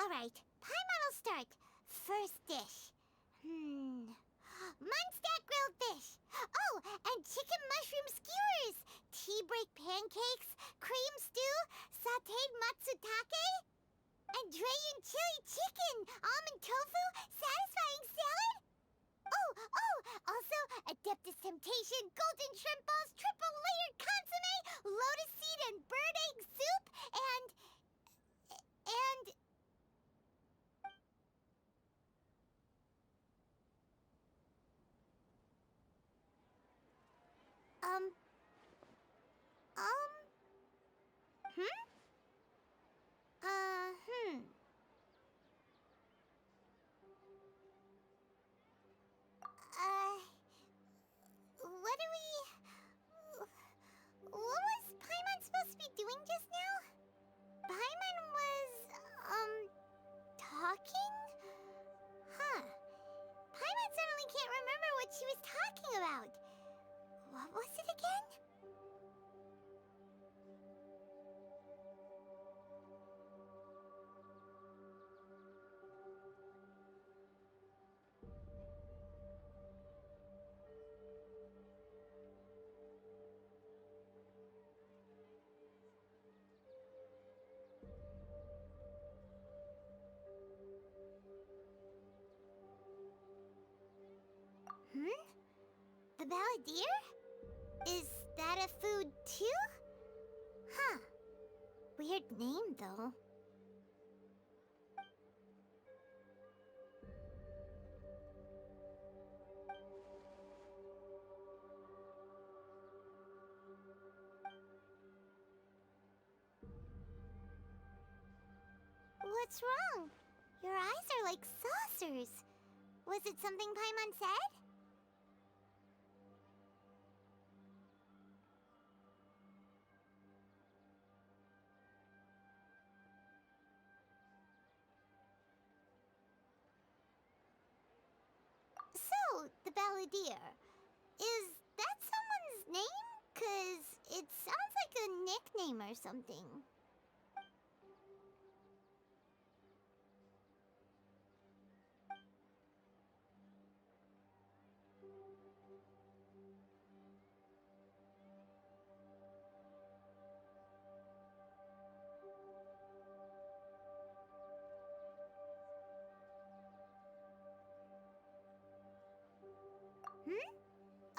Alright, Paimon will start. First dish. Munstack grilled fish. Oh, and chicken mushroom skewers. Tea break pancakes, cream stew, sauteed matsutake, and Dragon chili chicken, almond tofu, satisfying salad. Oh, also Adeptus Temptation, golden shrimp balls, triple layered consomme, lotus seed and bird egg soup, and... What do we... What was Paimon supposed to be doing just now? Paimon was, talking? Huh. Paimon suddenly can't remember what she was talking about. What was it again? The Balladeer? Is that a food too? Huh. Weird name, though. What's wrong? Your eyes are like saucers. Was it something Paimon said? So, the Balladeer. Is that someone's name? 'Cause it sounds like a nickname or something.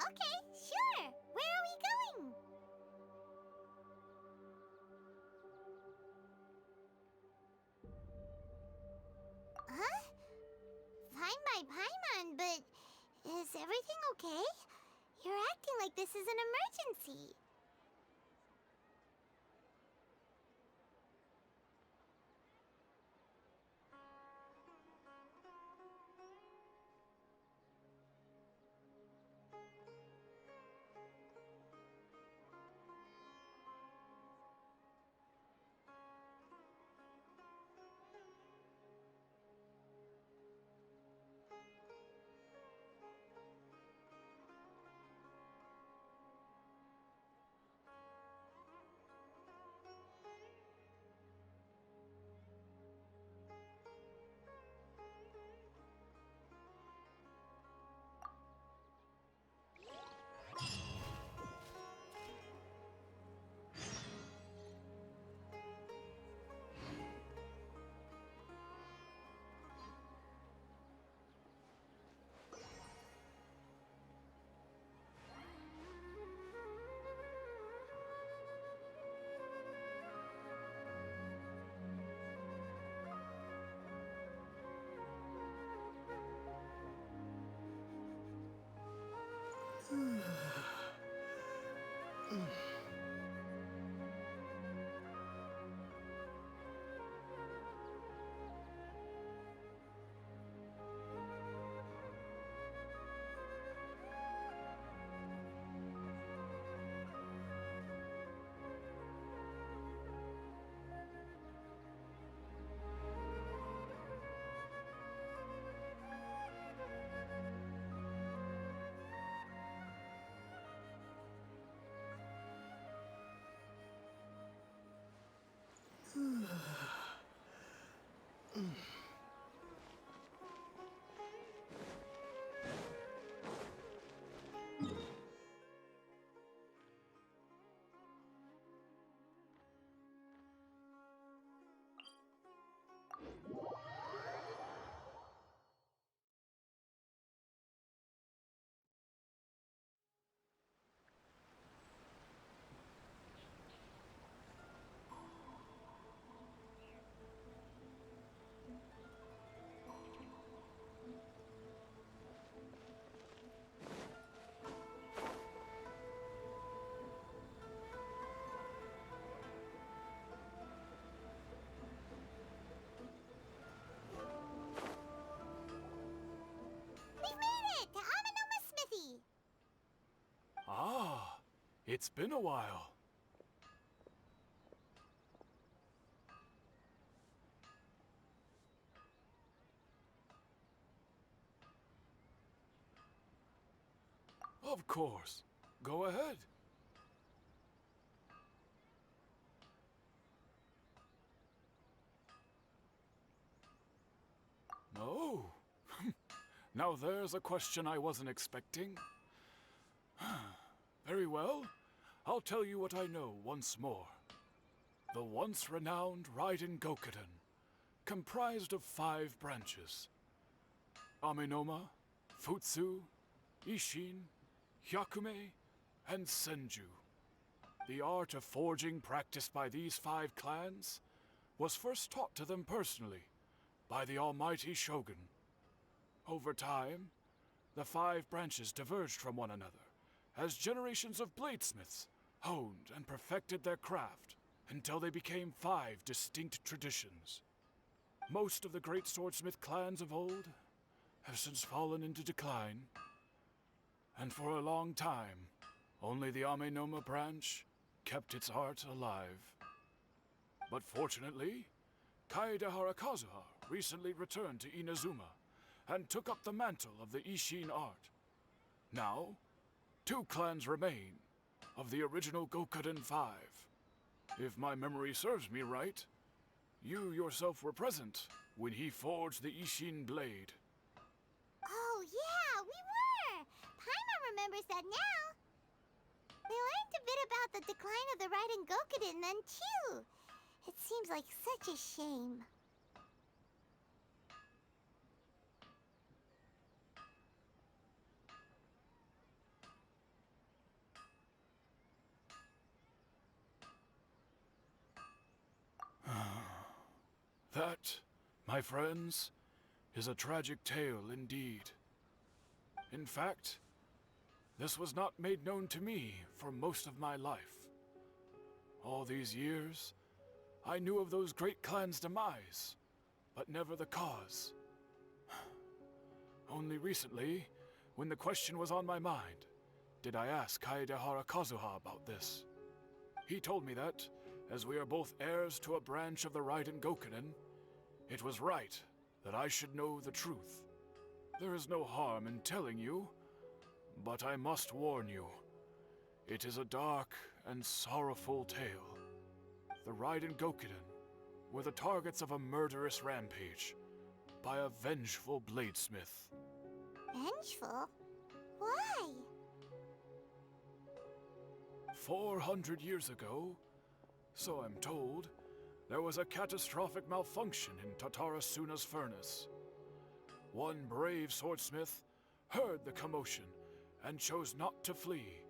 Okay, sure. Where are we going? Huh? Fine by Paimon, but is everything okay? You're acting like this is an emergency. We've made it to Amanoma Smithy. Ah, it's been a while. Of course. Go ahead. No. Now there's a question I wasn't expecting. Very well. I'll tell you what I know once more. The once renowned Raiden Gokuden, comprised of 5 branches. Amenoma, Futsu, Ishin, Hyakume, and Senju. The art of forging practiced by these 5 clans was first taught to them personally by the almighty Shogun. Over time, the 5 branches diverged from one another as generations of bladesmiths honed and perfected their craft until they became 5 distinct traditions. Most of the great swordsmith clans of old have since fallen into decline, and for a long time, only the Amenoma branch kept its art alive. But fortunately, Kaedehara Kazuha recently returned to Inazuma and took up the mantle of the Ishin art. Now, 2 clans remain of the original Gokuden 5. If my memory serves me right, you yourself were present when he forged the Ishin blade. Oh, yeah, we were! Paimon remembers that now. We learned a bit about the decline of the Raiden Gokuden then, too. It seems like such a shame. That, my friends, is a tragic tale indeed. In fact, this was not made known to me for most of my life. All these years, I knew of those great clans' demise, but never the cause. Only recently, when the question was on my mind, did I ask Kaedehara Kazuha about this. He told me that, as we are both heirs to a branch of the Raiden Gokuden, it was right that I should know the truth. There is no harm in telling you, but I must warn you. It is a dark and sorrowful tale. The Raiden Gokuden were the targets of a murderous rampage by a vengeful bladesmith. Vengeful? Why? 400 years ago, so I'm told, there was a catastrophic malfunction in Tatarasuna's furnace. One brave swordsmith heard the commotion and chose not to flee,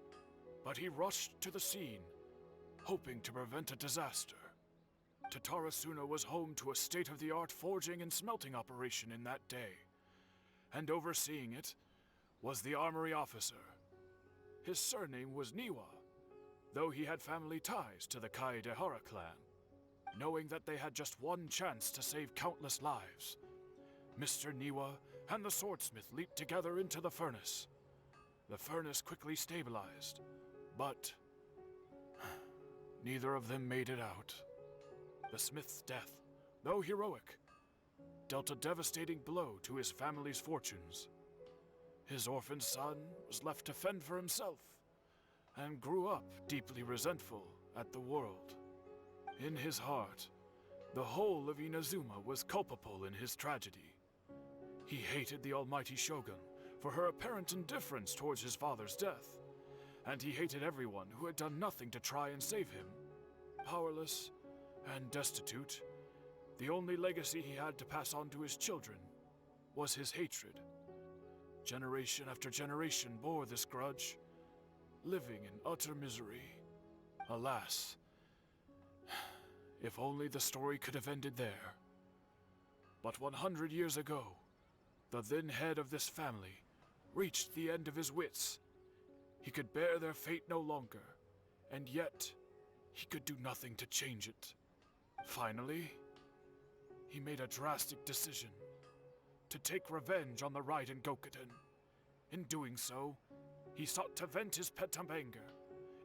but he rushed to the scene, hoping to prevent a disaster. Tatarasuna was home to a state-of-the-art forging and smelting operation in that day, and overseeing it was the armory officer. His surname was Niwa, though he had family ties to the Kaedehara clan. Knowing that they had just one chance to save countless lives, Mr. Niwa and the swordsmith leaped together into the furnace. The furnace quickly stabilized, but neither of them made it out. The smith's death, though heroic, dealt a devastating blow to his family's fortunes. His orphan son was left to fend for himself, and grew up deeply resentful at the world. In his heart, the whole of Inazuma was culpable in his tragedy. He hated the almighty Shogun for her apparent indifference towards his father's death, and he hated everyone who had done nothing to try and save him. Powerless and destitute, the only legacy he had to pass on to his children was his hatred. Generation after generation bore this grudge, living in utter misery. Alas, if only the story could have ended there. But 100 years ago, the then head of this family reached the end of his wits. He could bear their fate no longer, and yet he could do nothing to change it. Finally, he made a drastic decision to take revenge on the Raiden Gokuden. In doing so, he sought to vent his pent up anger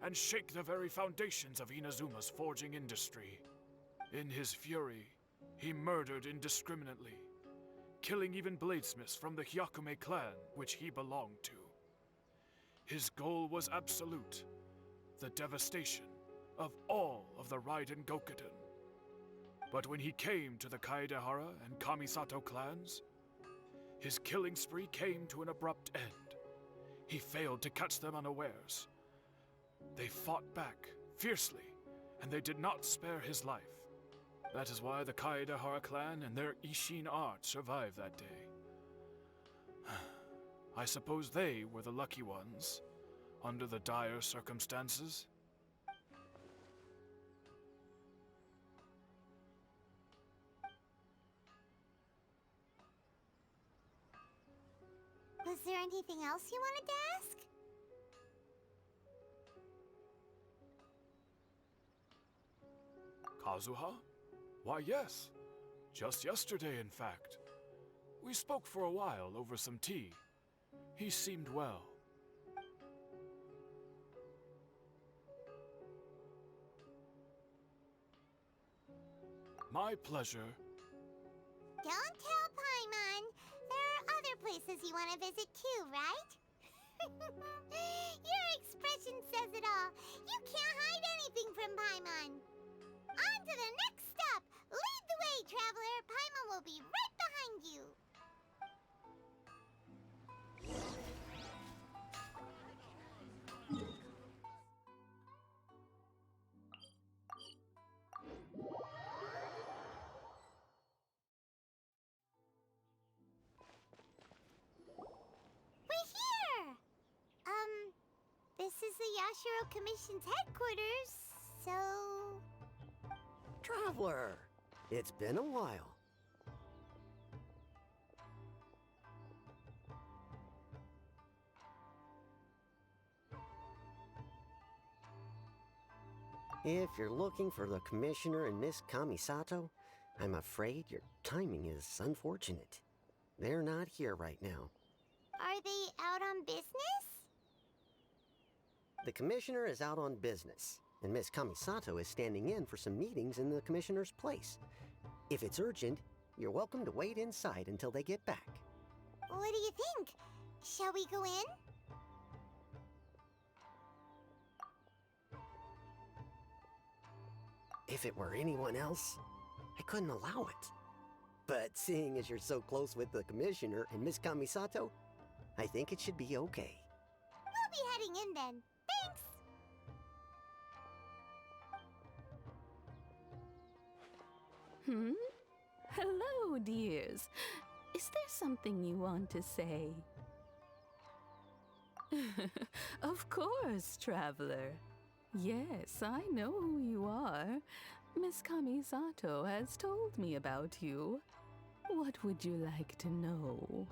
and shake the very foundations of Inazuma's forging industry. In his fury, he murdered indiscriminately, killing even bladesmiths from the Hyakume clan which he belonged to. His goal was absolute, the devastation of all of the Raiden Gokuden. But when he came to the Kaedehara and Kamisato clans, his killing spree came to an abrupt end. He failed to catch them unawares. They fought back fiercely, and they did not spare his life. That is why the Kaedehara clan and their Ishin art survived that day. I suppose they were the lucky ones, under the dire circumstances. Was there anything else you wanted to ask? Kazuha? Why, yes. Just yesterday, in fact. We spoke for a while over some tea. He seemed well. My pleasure. Don't tell Paimon. There are other places you want to visit too, right? Your expression says it all. You can't hide anything from Paimon. On to the next stop. Lead the way, traveler. Paimon will be right behind you. We're here! This is the Yashiro Commission's headquarters, so... Traveler, it's been a while. If you're looking for the Commissioner and Miss Kamisato, I'm afraid your timing is unfortunate. They're not here right now. Are they out on business? The Commissioner is out on business, and Miss Kamisato is standing in for some meetings in the Commissioner's place. If it's urgent, you're welcome to wait inside until they get back. What do you think? Shall we go in? If it were anyone else, I couldn't allow it. But seeing as you're so close with the Commissioner and Miss Kamisato, I think it should be okay. We'll be heading in then. Thanks! Hello, dears. Is there something you want to say? Of course, traveler. Yes, I know who you are. Miss Kamisato has told me about you. What would you like to know?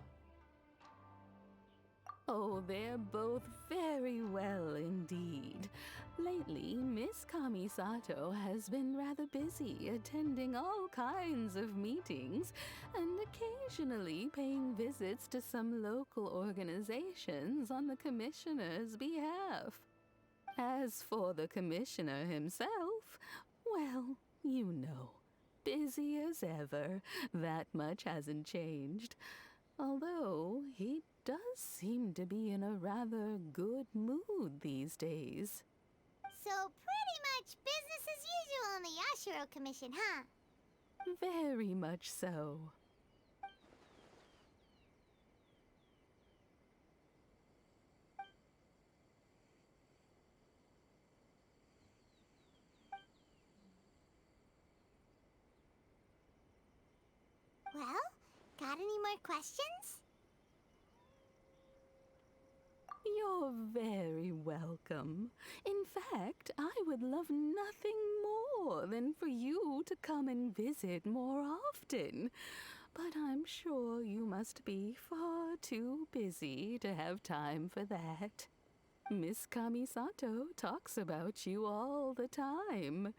Oh, they're both very well indeed. Lately, Miss Kamisato has been rather busy attending all kinds of meetings and occasionally paying visits to some local organizations on the Commissioner's behalf. As for the Commissioner himself, well, you know, busy as ever. That much hasn't changed. Although he does seem to be in a rather good mood these days. So pretty much business as usual on the Yashiro Commission, huh? Very much so. Well, got any more questions? You're very welcome. In fact, I would love nothing more than for you to come and visit more often. But I'm sure you must be far too busy to have time for that. Miss Kamisato talks about you all the time.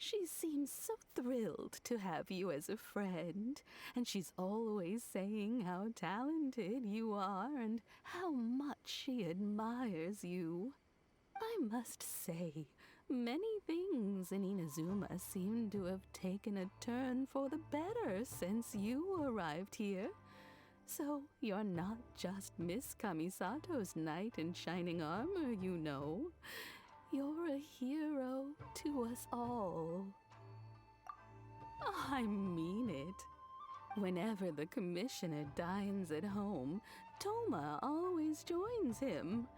She seems so thrilled to have you as a friend, and she's always saying how talented you are and how much she admires you. I must say, many things in Inazuma seem to have taken a turn for the better since you arrived here. So you're not just Miss Kamisato's knight in shining armor, you know. You're a hero to us all. I mean it. Whenever the Commissioner dines at home, Toma always joins him.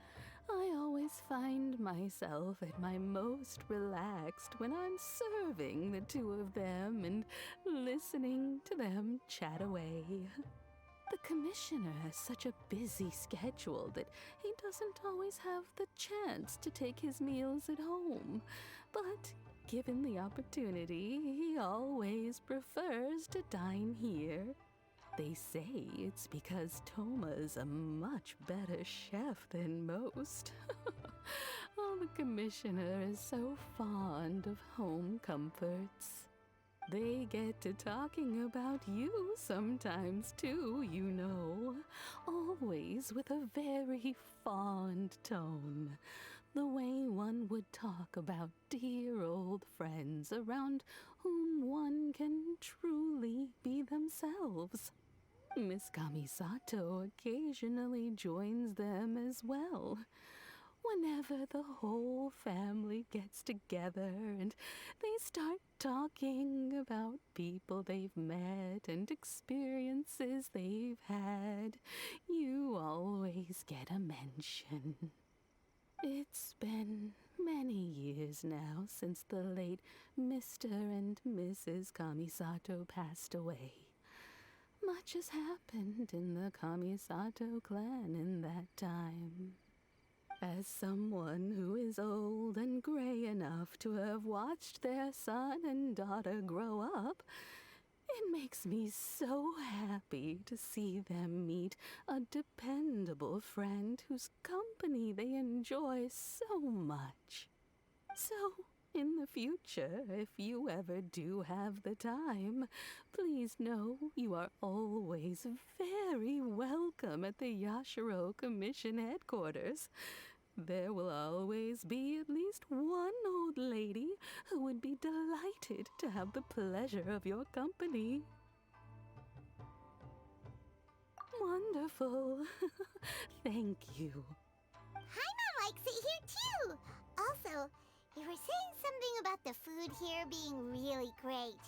I always find myself at my most relaxed when I'm serving the two of them and listening to them chat away. The Commissioner has such a busy schedule that he doesn't always have the chance to take his meals at home. But given the opportunity, he always prefers to dine here. They say it's because Toma's a much better chef than most. Oh, the Commissioner is so fond of home comforts. They get to talking about you sometimes too, you know. Always with a very fond tone. The way one would talk about dear old friends around whom one can truly be themselves. Miss Kamisato occasionally joins them as well. Whenever the whole family gets together and they start talking about people they've met and experiences they've had, you always get a mention. It's been many years now since the late Mr. and Mrs. Kamisato passed away. Much has happened in the Kamisato clan in that time. As someone who is old and gray enough to have watched their son and daughter grow up, it makes me so happy to see them meet a dependable friend whose company they enjoy so much. So, in the future, if you ever do have the time, please know you are always very welcome at the Yashiro Commission headquarters. There will always be at least one old lady who would be delighted to have the pleasure of your company. Wonderful. Thank you. Paimon likes it here too! Also, you were saying something about the food here being really great.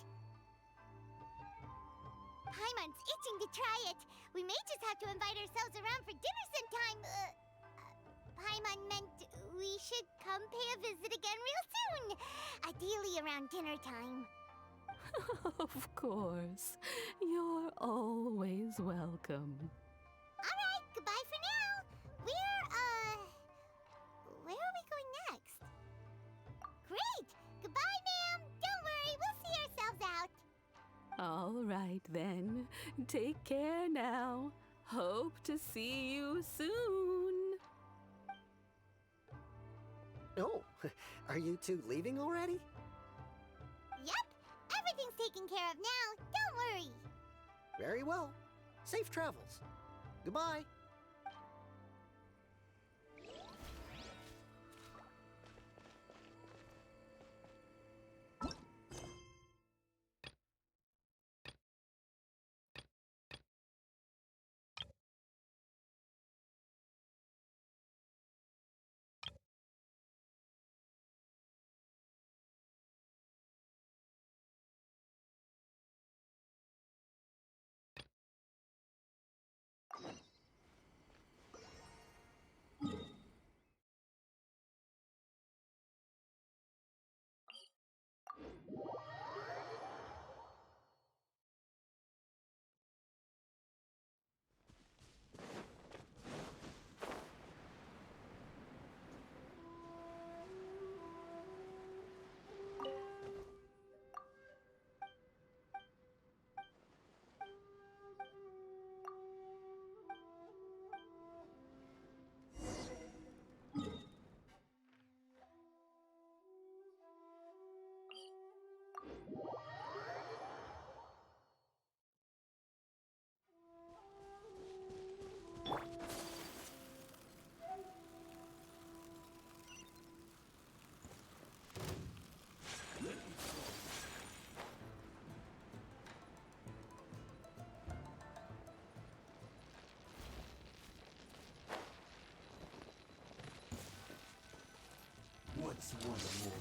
Paimon's itching to try it. We may just have to invite ourselves around for dinner sometime. Paimon meant we should come pay a visit again real soon. Ideally around dinner time. Of course. You're always welcome. Alright, goodbye for now. Where are we going next? Great! Goodbye, ma'am! Don't worry, we'll see ourselves out. All right then. Take care now. Hope to see you soon. Oh, are you two leaving already? Yep, everything's taken care of now. Don't worry. Very well. Safe travels. Goodbye. What's one more?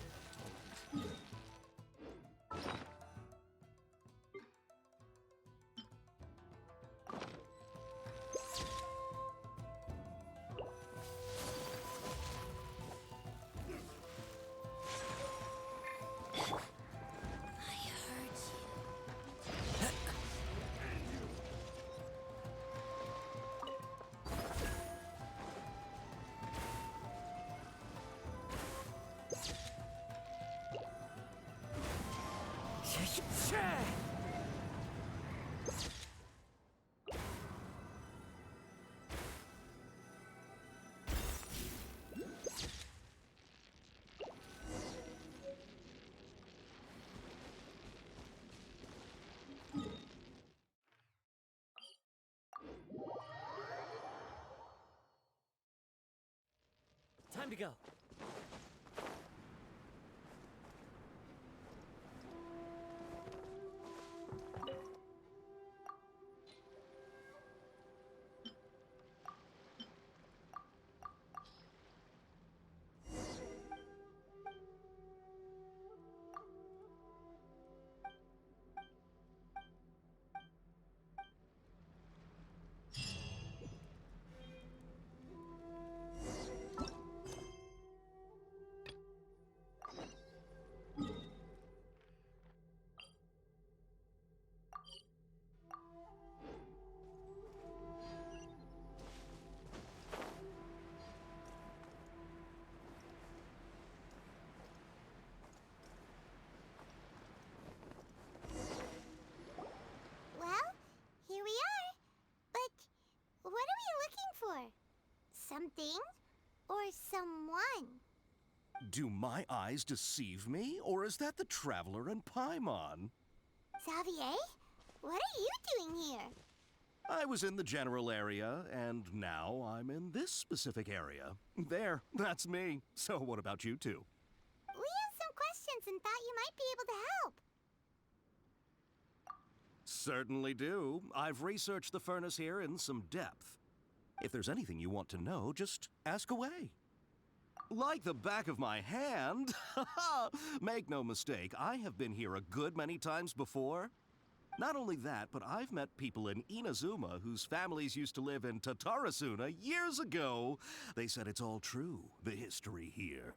Time to go. Well, here we are. But what are we looking for? Something or someone? Do my eyes deceive me, or is that the Traveler and Paimon? Xavier, what are you doing here? I was in the general area, and now I'm in this specific area. There, that's me. So what about you two? We have some questions and thought you might be able to help. Certainly do. I've researched the furnace here in some depth. If there's anything you want to know, just ask away. Like the back of my hand. Make no mistake, I have been here a good many times before. Not only that, but I've met people in Inazuma whose families used to live in Tatarasuna years ago. They said it's all true, the history here.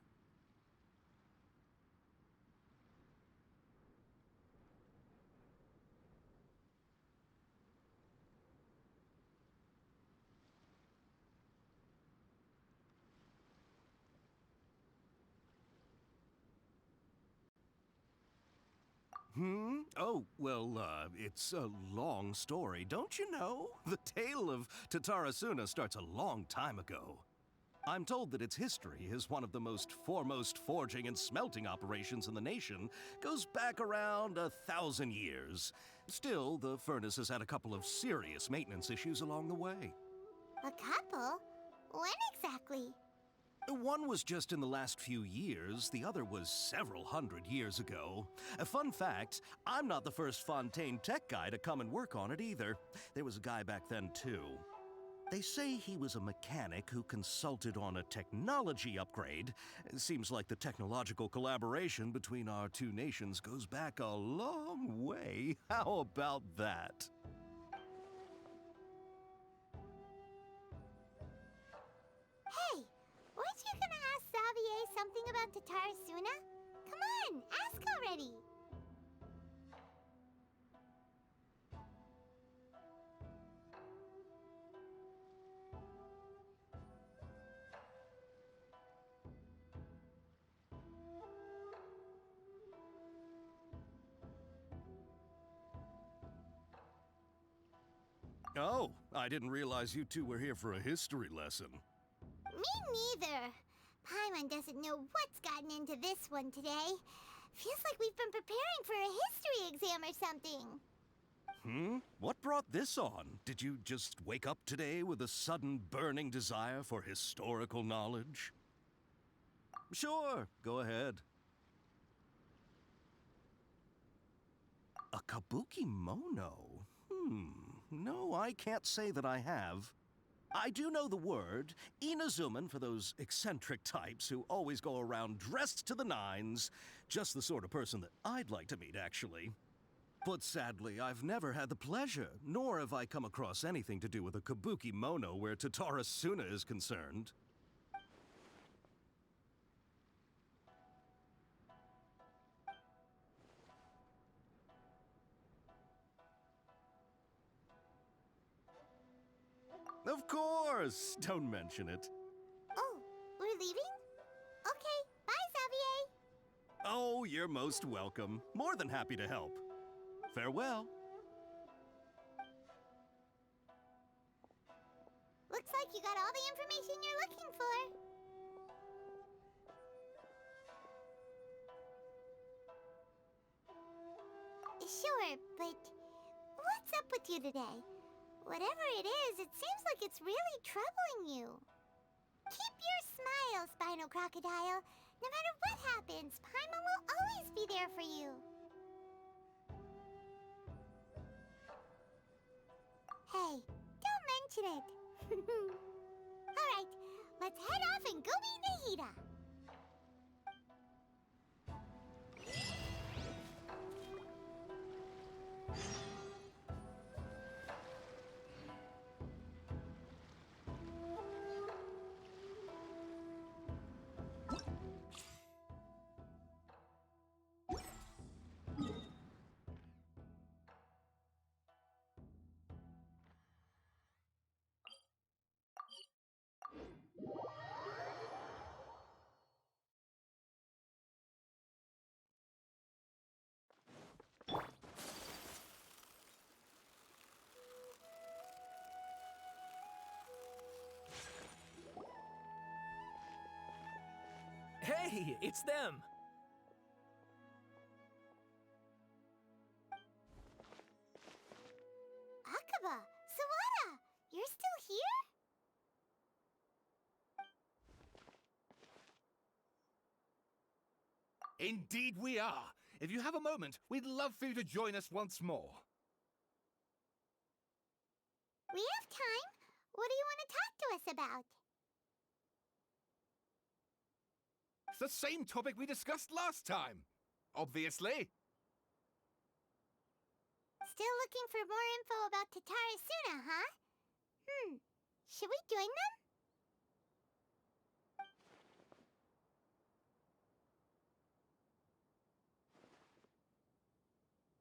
Oh, well, it's a long story, don't you know? The tale of Tatarasuna starts a long time ago. I'm told that its history is one of the most foremost forging and smelting operations in the nation, goes back around 1,000 years. Still, the furnace has had a couple of serious maintenance issues along the way. A couple? When exactly? One was just in the last few years, the other was several hundred years ago. A fun fact, I'm not the first Fontaine tech guy to come and work on it either. There was a guy back then too. They say he was a mechanic who consulted on a technology upgrade. It seems like the technological collaboration between our two nations goes back a long way. How about that? Hey, weren't you gonna ask Xavier something about Tatarasuna? Come on, ask already! Oh, I didn't realize you two were here for a history lesson. Me neither. Paimon doesn't know what's gotten into this one today. Feels like we've been preparing for a history exam or something. What brought this on? Did you just wake up today with a sudden burning desire for historical knowledge? Sure, go ahead. A kabuki mono? No, I can't say that I have. I do know the word, Inazuman for those eccentric types who always go around dressed to the nines. Just the sort of person that I'd like to meet, actually. But sadly, I've never had the pleasure, nor have I come across anything to do with a kabuki mono where Tatarasuna is concerned. Of course! Don't mention it. Oh, we're leaving? Okay, bye, Xavier! Oh, you're most welcome. More than happy to help. Farewell. Looks like you got all the information you're looking for. Sure, but what's up with you today? Whatever it is, it seems like it's really troubling you. Keep your smile, Spinal Crocodile. No matter what happens, Paimon will always be there for you. Hey, don't mention it. Alright, let's head off and go meet Nahida. Hey, it's them! Akaba, Sawada, you're still here? Indeed we are. If you have a moment, we'd love for you to join us once more. We have time. What do you want to talk to us about? It's the same topic we discussed last time. Obviously. Still looking for more info about Tatara Suna, huh? Should we join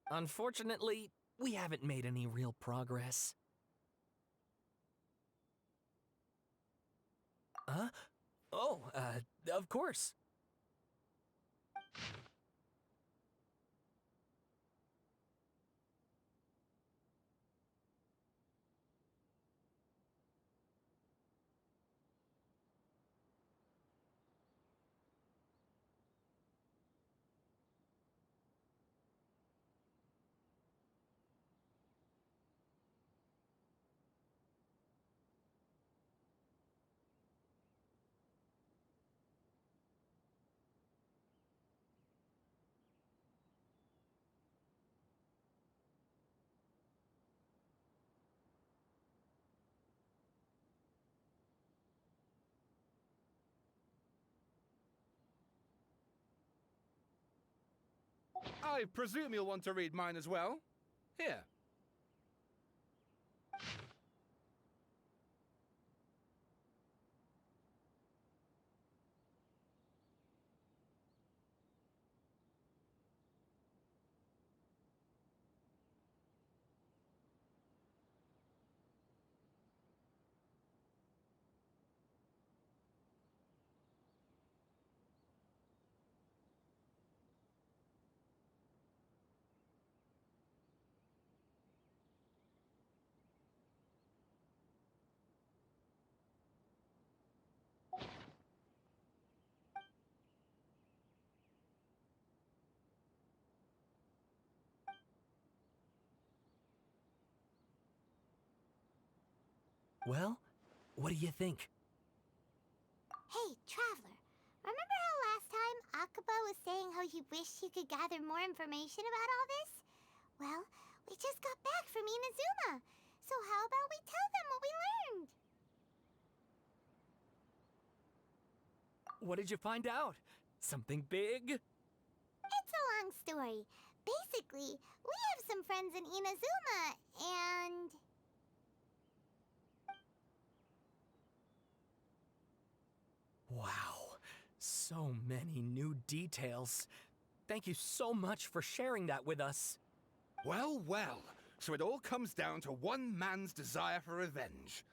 them? Unfortunately, we haven't made any real progress. Huh? Oh, of course. I presume you'll want to read mine as well. Here. Well, what do you think? Hey, Traveler. Remember how last time Akaba was saying how he wished he could gather more information about all this? Well, we just got back from Inazuma. So how about we tell them what we learned? What did you find out? Something big? It's a long story. Basically, we have some friends in Inazuma, and... Wow, so many new details. Thank you so much for sharing that with us. Well, well. So it all comes down to one man's desire for revenge.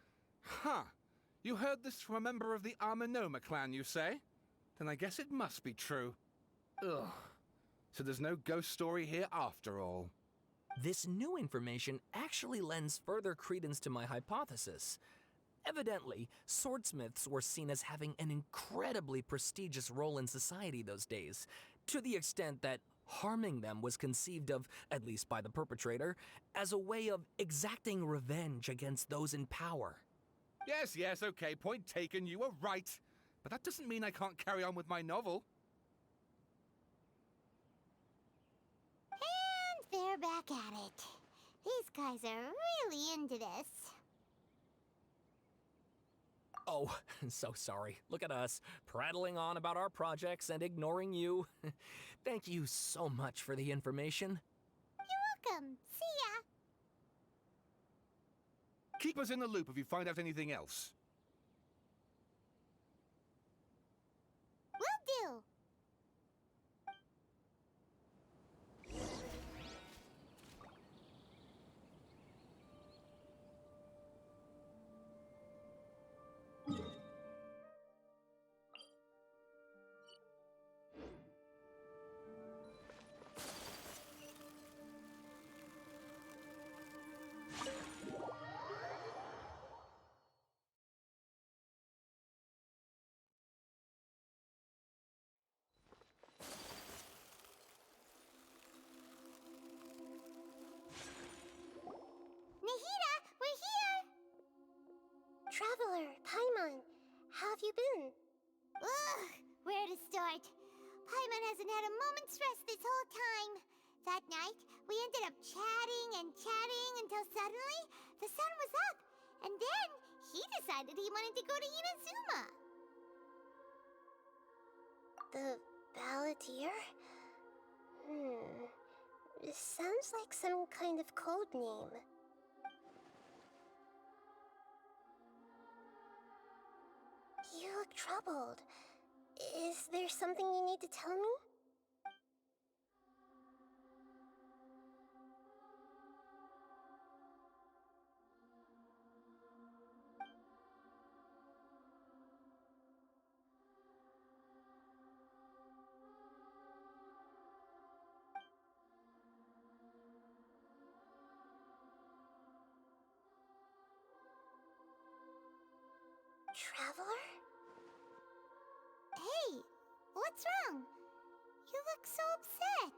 Huh. You heard this from a member of the Amanoma clan, you say? Then I guess it must be true. Ugh. So there's no ghost story here after all. This new information actually lends further credence to my hypothesis. Evidently, swordsmiths were seen as having an incredibly prestigious role in society those days, to the extent that harming them was conceived of, at least by the perpetrator, as a way of exacting revenge against those in power. Yes, okay, point taken, you were right. But that doesn't mean I can't carry on with my novel. And they're back at it. These guys are really into this. Oh, so sorry. Look at us, prattling on about our projects and ignoring you. Thank you so much for the information. You're welcome. See ya. Keep us in the loop if you find out anything else. Will do. Nahida, we're here! Traveler, Paimon, how have you been? Ugh, where to start? Paimon hasn't had a moment's rest this whole time. That night, we ended up chatting and chatting until suddenly the sun was up. And then he decided he wanted to go to Inazuma. The Balladeer? This sounds like some kind of code name. You look troubled. Is there something you need to tell me? Traveler? Hey, what's wrong? You look so upset.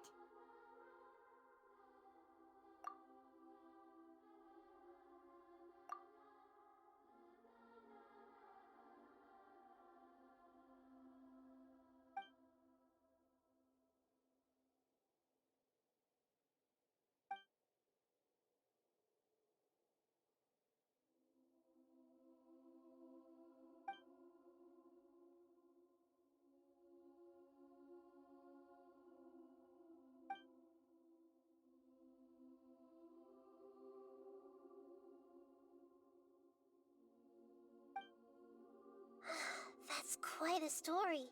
That's quite a story.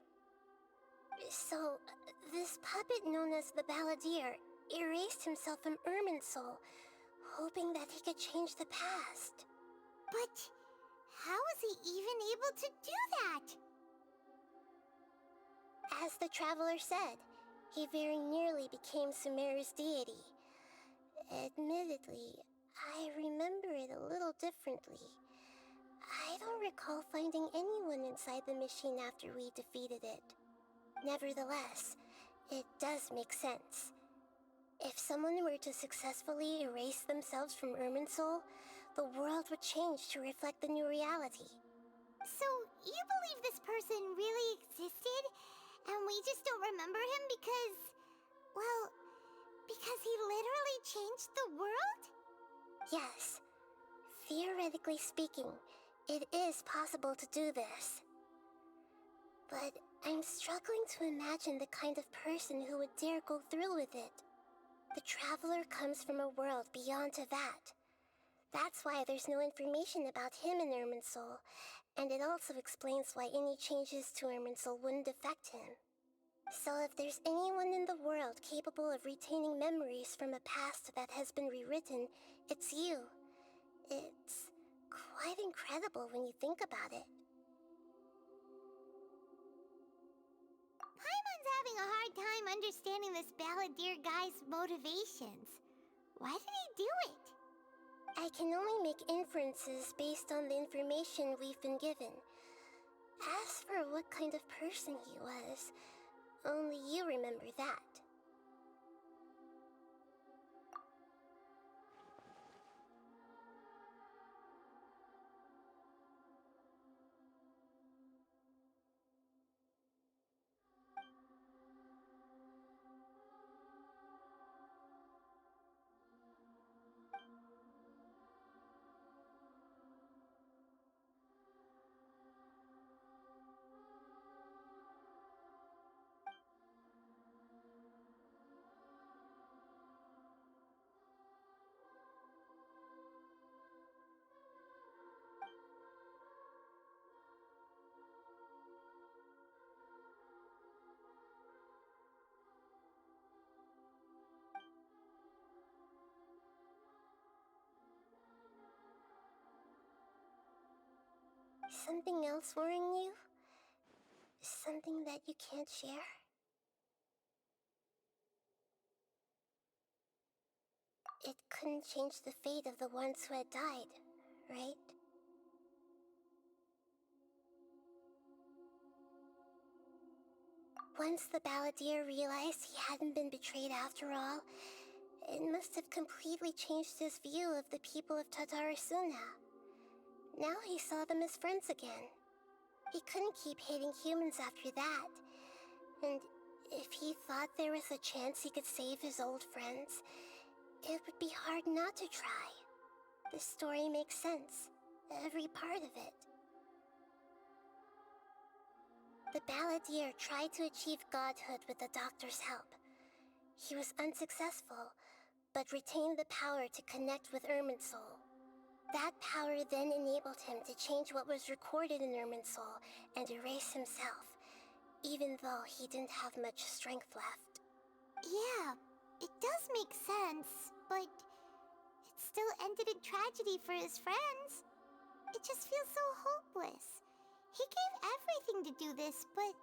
So, this puppet known as the Balladeer erased himself from Irminsul, hoping that he could change the past. But how was he even able to do that? As the Traveler said, he very nearly became Sumeru's deity. Admittedly, I remember it a little differently. I don't recall finding anyone inside the machine after we defeated it. Nevertheless, it does make sense. If someone were to successfully erase themselves from Irminsul, the world would change to reflect the new reality. So, you believe this person really existed, and we just don't remember him because, well, because he literally changed the world? Yes. Theoretically speaking, it is possible to do this. But I'm struggling to imagine the kind of person who would dare go through with it. The Traveler comes from a world beyond Tevat. That's why there's no information about him in Irminsul, and it also explains why any changes to Irminsul wouldn't affect him. So if there's anyone in the world capable of retaining memories from a past that has been rewritten, it's you. It's quite incredible when you think about it. Paimon's having a hard time understanding this Balladeer guy's motivations. Why did he do it? I can only make inferences based on the information we've been given. As for what kind of person he was, only you remember that. something else worrying you? Something that you can't share? It couldn't change the fate of the ones who had died, right? Once the balladeer realized he hadn't been betrayed after all, it must have completely changed his view of the people of Tatarasuna. Now he saw them as friends again. He couldn't keep hating humans after that. And if he thought there was a chance he could save his old friends, it would be hard not to try. This story makes sense, every part of it. The balladeer tried to achieve godhood with the doctor's help. He was unsuccessful, but retained the power to connect with Irminsul. That power then enabled him to change what was recorded in Irminsul and erase himself, even though he didn't have much strength left. Yeah, it does make sense, but it still ended in tragedy for his friends. It just feels so hopeless. He gave everything to do this, but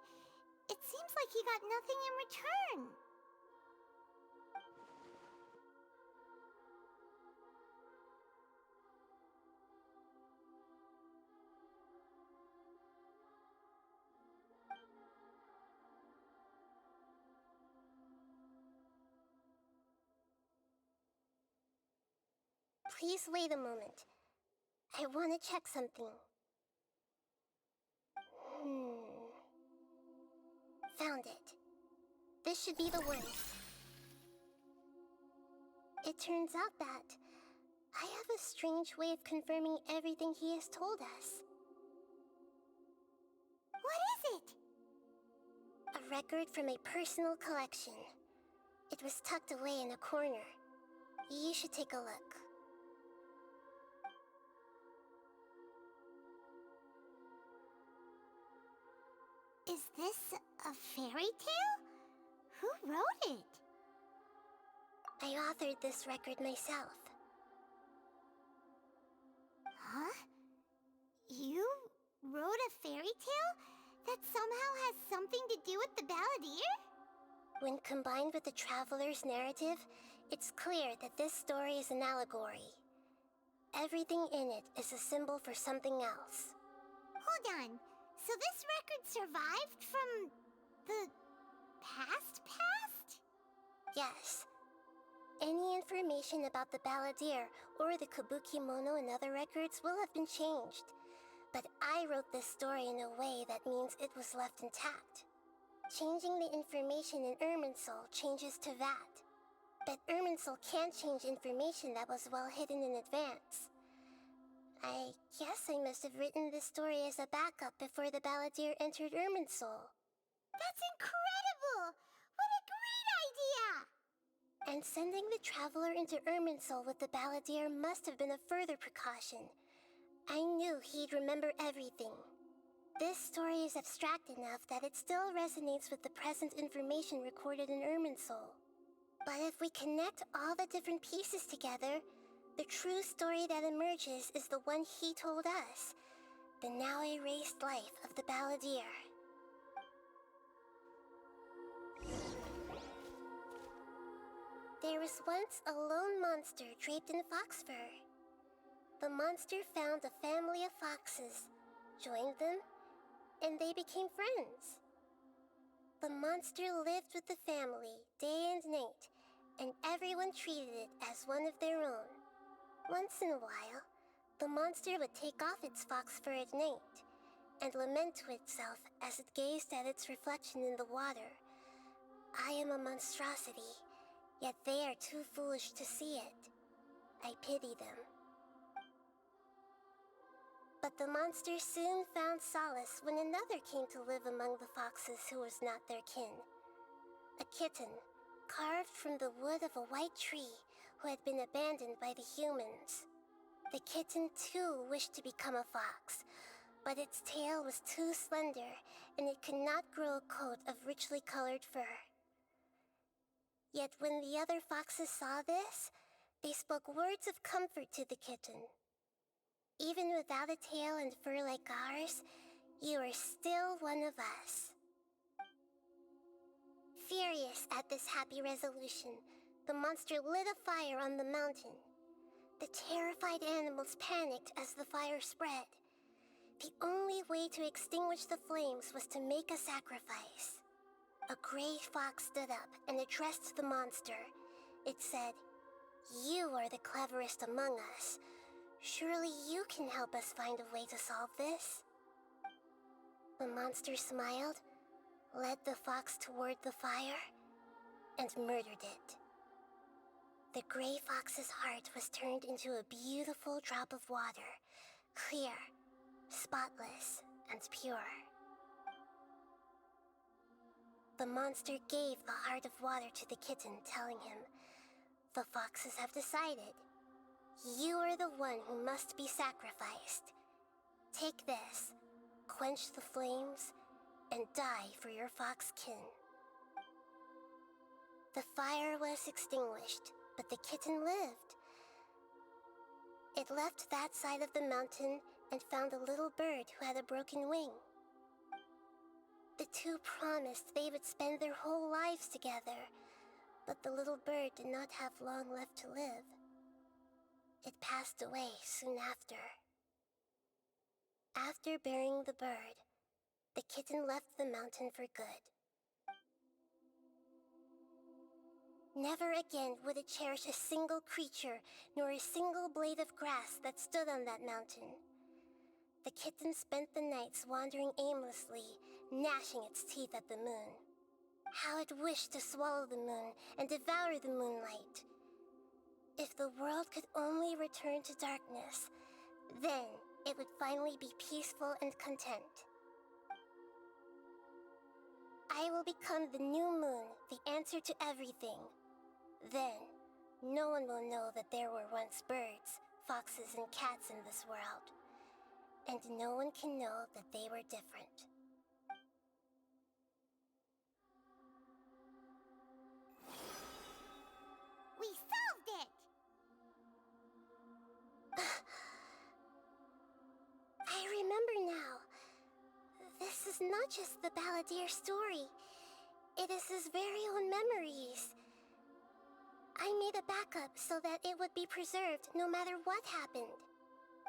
it seems like he got nothing in return. Please wait a moment. I want to check something. Found it. This should be the one. It turns out that I have a strange way of confirming everything he has told us. What is it? A record from a personal collection. It was tucked away in a corner. You should take a look. Is this a fairy tale? Who wrote it? I authored this record myself. Huh? You wrote a fairy tale that somehow has something to do with the balladeer? When combined with the traveler's narrative, it's clear that this story is an allegory. Everything in it is a symbol for something else. Hold on. So this record survived from the past? Yes. Any information about the balladeer or the kabuki mono in other records will have been changed. But I wrote this story in a way that means it was left intact. Changing the information in Irminsul changes to that. But Irminsul can't change information that was well hidden in advance. I guess I must have written this story as a backup before the balladeer entered Irminsul. That's incredible! What a great idea! And sending the traveler into Irminsul with the balladeer must have been a further precaution. I knew he'd remember everything. This story is abstract enough that it still resonates with the present information recorded in Irminsul. But if we connect all the different pieces together, the true story that emerges is the one he told us, the now erased life of the balladeer. There was once a lone monster draped in fox fur. The monster found a family of foxes, joined them, and they became friends. The monster lived with the family day and night, and everyone treated it as one of their own. Once in a while, the monster would take off its fox fur at night and lament to itself as it gazed at its reflection in the water. I am a monstrosity, yet they are too foolish to see it. I pity them. But the monster soon found solace when another came to live among the foxes who was not their kin. A kitten, carved from the wood of a white tree who had been abandoned by the humans. The kitten too wished to become a fox, but its tail was too slender and it could not grow a coat of richly colored fur. Yet when the other foxes saw this, they spoke words of comfort to the kitten. Even without a tail and fur like ours, you are still one of us. Furious at this happy resolution, the monster lit a fire on the mountain. The terrified animals panicked as the fire spread. The only way to extinguish the flames was to make a sacrifice. A gray fox stood up and addressed the monster. It said, "You are the cleverest among us. Surely you can help us find a way to solve this." The monster smiled, led the fox toward the fire, and murdered it. The gray fox's heart was turned into a beautiful drop of water, clear, spotless, and pure. The monster gave the heart of water to the kitten, telling him, "The foxes have decided. You are the one who must be sacrificed. Take this, quench the flames, and die for your fox kin." The fire was extinguished, but the kitten lived. It left that side of the mountain and found a little bird who had a broken wing. The two promised they would spend their whole lives together, but the little bird did not have long left to live. It passed away soon after. After burying the bird, the kitten left the mountain for good. Never again would it cherish a single creature, nor a single blade of grass that stood on that mountain. The kitten spent the nights wandering aimlessly, gnashing its teeth at the moon. How it wished to swallow the moon and devour the moonlight. If the world could only return to darkness, then it would finally be peaceful and content. I will become the new moon, the answer to everything. Then, no one will know that there were once birds, foxes, and cats in this world. And no one can know that they were different. We solved it! I remember now. This is not just the Balladeer story. It is his very own memories. I made a backup so that it would be preserved no matter what happened.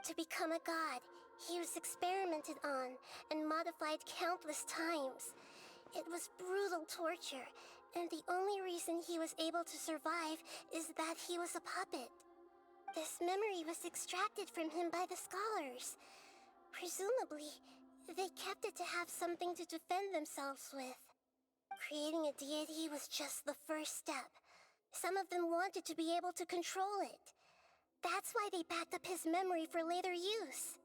To become a god, he was experimented on and modified countless times. It was brutal torture, and the only reason he was able to survive is that he was a puppet. This memory was extracted from him by the scholars. Presumably, they kept it to have something to defend themselves with. Creating a deity was just the first step. Some of them wanted to be able to control it. That's why they backed up his memory for later use.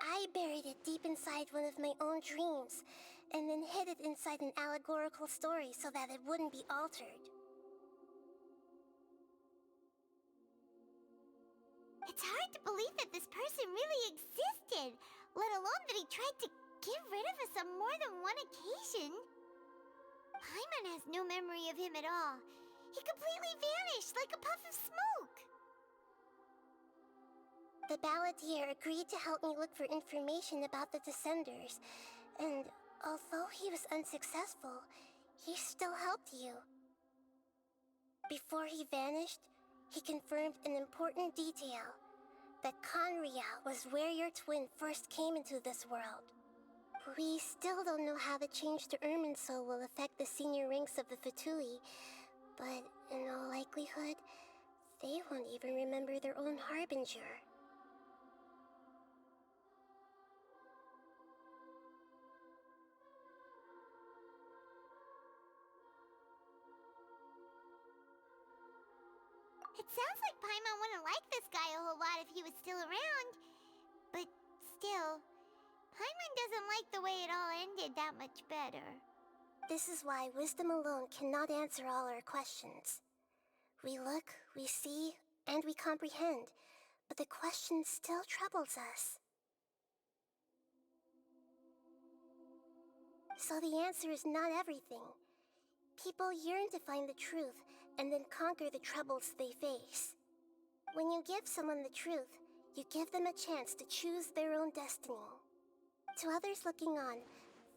I buried it deep inside one of my own dreams, and then hid it inside an allegorical story so that it wouldn't be altered. It's hard to believe that this person really existed, let alone that he tried to get rid of us on more than one occasion. Paimon has no memory of him at all. He completely vanished like a puff of smoke. The Balladeer agreed to help me look for information about the Descenders, and although he was unsuccessful, he still helped you. Before he vanished, he confirmed an important detail, that Conria was where your twin first came into this world. We still don't know how the change to Irminsul will affect the senior ranks of the Fatui, but in all likelihood, they won't even remember their own Harbinger. It sounds like Paimon wouldn't like this guy a whole lot if he was still around. But still, Paimon doesn't like the way it all ended that much better. This is why wisdom alone cannot answer all our questions. We look, we see, and we comprehend, but the question still troubles us. So the answer is not everything. People yearn to find the truth and then conquer the troubles they face. When you give someone the truth, you give them a chance to choose their own destiny. To others looking on,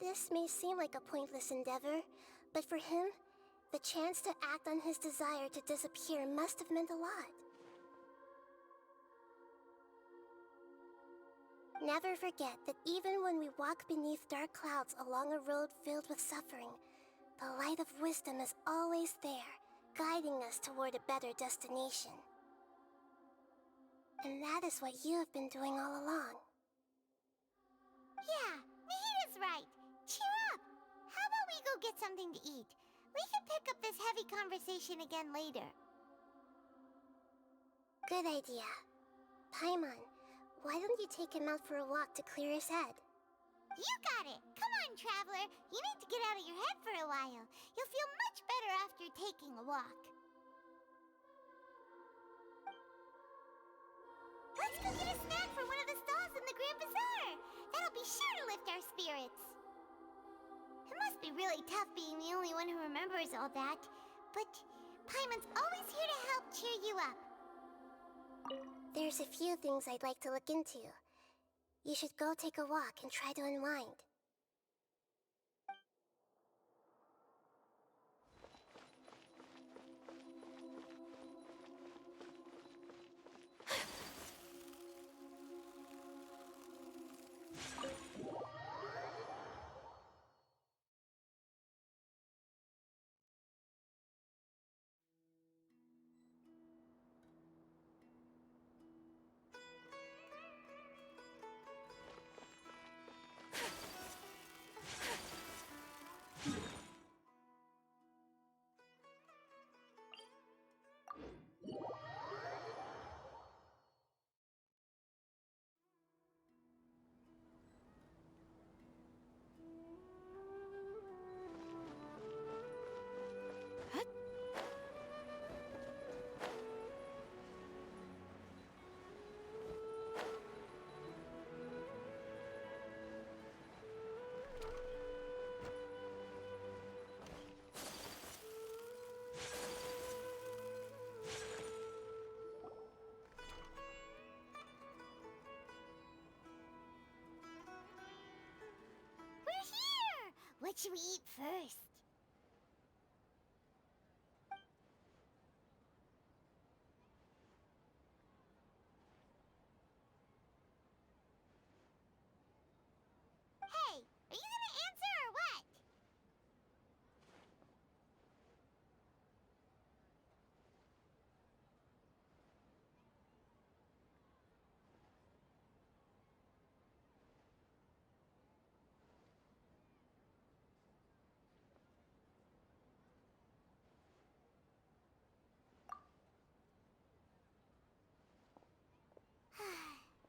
this may seem like a pointless endeavor, but for him, the chance to act on his desire to disappear must have meant a lot. Never forget that even when we walk beneath dark clouds along a road filled with suffering, the light of wisdom is always there, guiding us toward a better destination. And that is what you have been doing all along. Yeah, Mahita's right. Cheer up! How about we go get something to eat? We can pick up this heavy conversation again later. Good idea. Paimon, why don't you take him out for a walk to clear his head? You got it! Come on, Traveler! You need to get out of your head for a while. You'll feel much better after taking a walk. Let's go get a snack from one of the stalls in the Grand Bazaar! That'll be sure to lift our spirits! It must be really tough being the only one who remembers all that, but Paimon's always here to help cheer you up. There's a few things I'd like to look into. You should go take a walk and try to unwind. What should we eat first? Hey, are you gonna answer or what?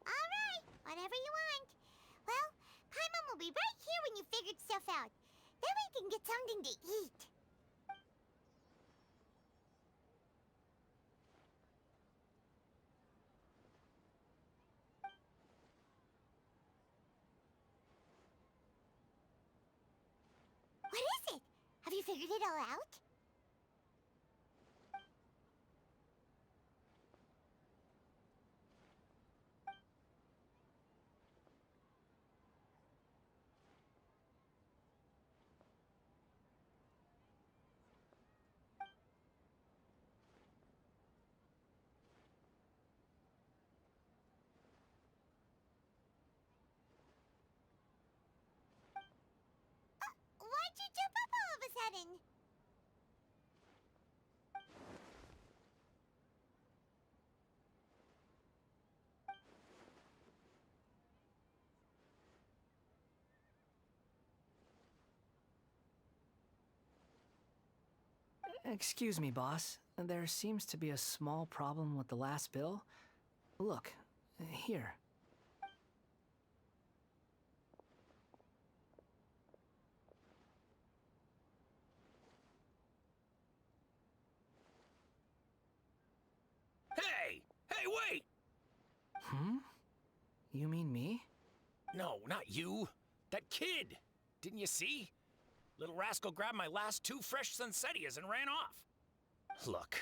All right, whatever you want. Well, Paimon will be right here when you figured stuff out. Then we can get something to eat. What is it? Have you figured it all out? Why'd you jump up all of a sudden? Excuse me, boss. There seems to be a small problem with the last bill. Look, here. Hey! Hey, wait! Hmm? You mean me? No, not you. That kid! Didn't you see? Little rascal grabbed my last 2 fresh Sunsettias and ran off. Look,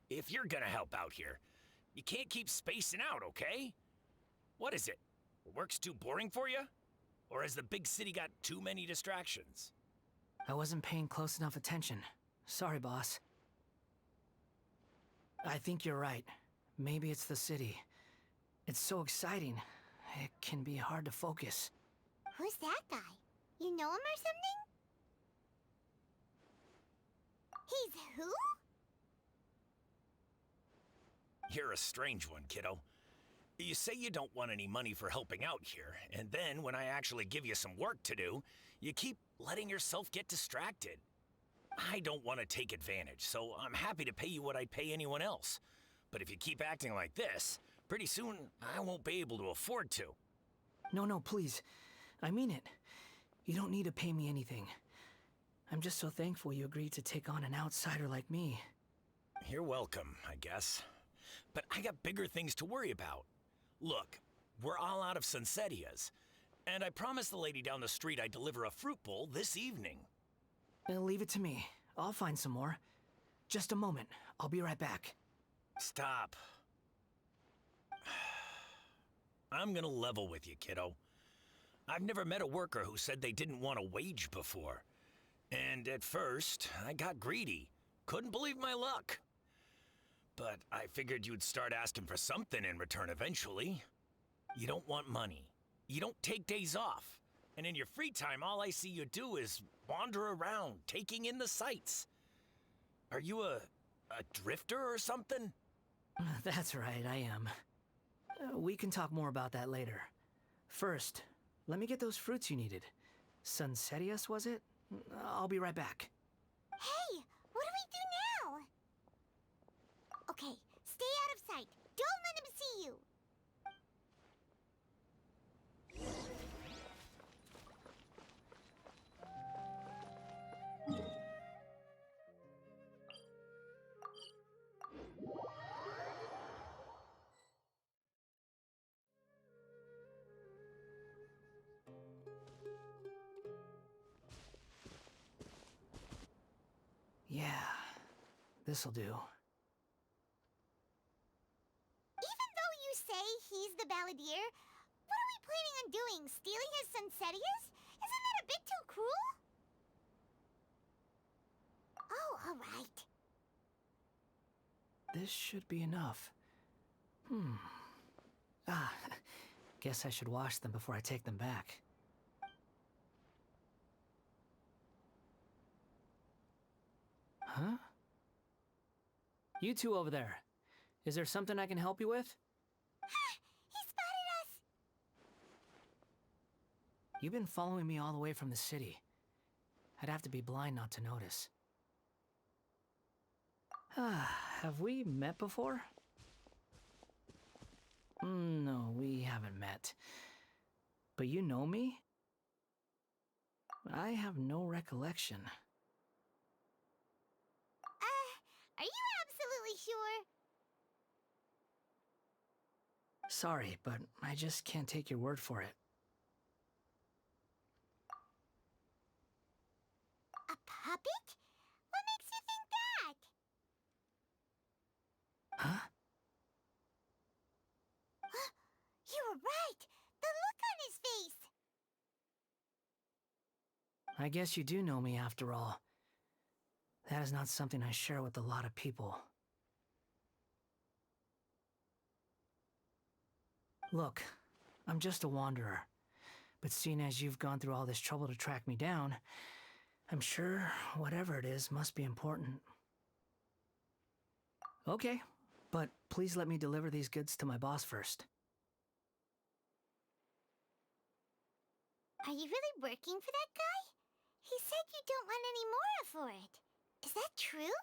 if you're gonna help out here, You can't keep spacing out, okay? What is it? Work's too boring for you? Or has the big city got too many distractions? I wasn't paying close enough attention. Sorry, boss. I think you're right. Maybe it's the city. It's so exciting. It can be hard to focus. Who's that guy? You know him or something? He's who? You're a strange one, kiddo. You say you don't want any money for helping out here, and then when I actually give you some work to do, you keep letting yourself get distracted. I don't want to take advantage, so I'm happy to pay you what I'd pay anyone else. But if you keep acting like this, pretty soon I won't be able to afford to. No, please. I mean it. You don't need to pay me anything. I'm just so thankful you agreed to take on an outsider like me. You're welcome, I guess. But I got bigger things to worry about. Look, we're all out of Sunsettias, and I promised the lady down the street I'd deliver a fruit bowl this evening. Leave it to me. I'll find some more. Just a moment. I'll be right back. Stop. I'm gonna level with you, kiddo. I've never met a worker who said they didn't want a wage before. And at first, I got greedy. Couldn't believe my luck. But I figured you'd start asking for something in return eventually. You don't want money. You don't take days off. And in your free time, all I see you do is wander around, taking in the sights. Are you a drifter or something? That's right, I am. We can talk more about that later. First, let me get those fruits you needed. Sunsettias, was it? I'll be right back. Hey, what do we do now? Okay, stay out of sight. Don't let him see you. Yeah, this'll do. Even though you say he's the balladeer, what are we planning on doing? Stealing his Sunsettias? Isn't that a bit too cruel? Oh, all right. This should be enough. Guess I should wash them before I take them back. Huh? You two over there. Is there something I can help you with? He spotted us! You've been following me all the way from the city. I'd have to be blind not to notice. Have we met before? No, we haven't met. But you know me? I have no recollection. Are you absolutely sure? Sorry, but I just can't take your word for it. A puppet? What makes you think that? Huh? You were right! The look on his face! I guess you do know me after all. That is not something I share with a lot of people. Look, I'm just a wanderer. But seeing as you've gone through all this trouble to track me down, I'm sure whatever it is must be important. Okay, but please let me deliver these goods to my boss first. Are you really working for that guy? He said you don't want any more for it. Is that true?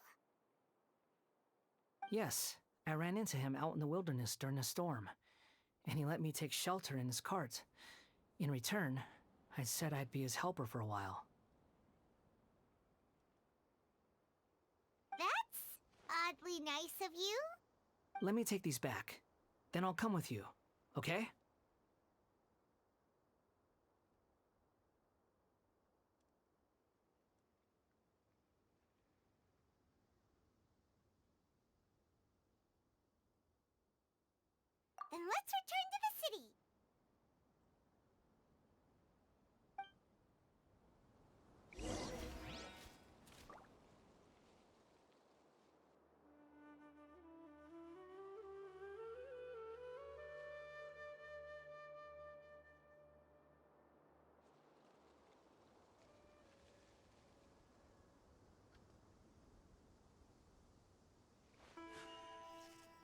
Yes, I ran into him out in the wilderness during a storm, and he let me take shelter in his cart. In return, I said I'd be his helper for a while. That's oddly nice of you. Let me take these back. Then I'll come with you, okay? let's return to the city.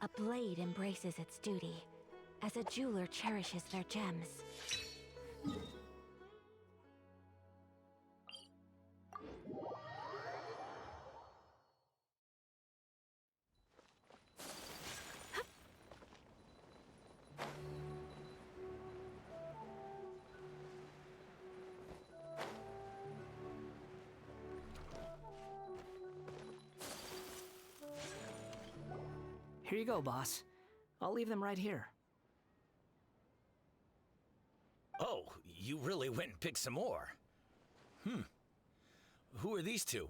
A blade embraces its duty, as a jeweler cherishes their gems. Here you go, boss. I'll leave them right here. Oh, you really went and picked some more. Who are these two?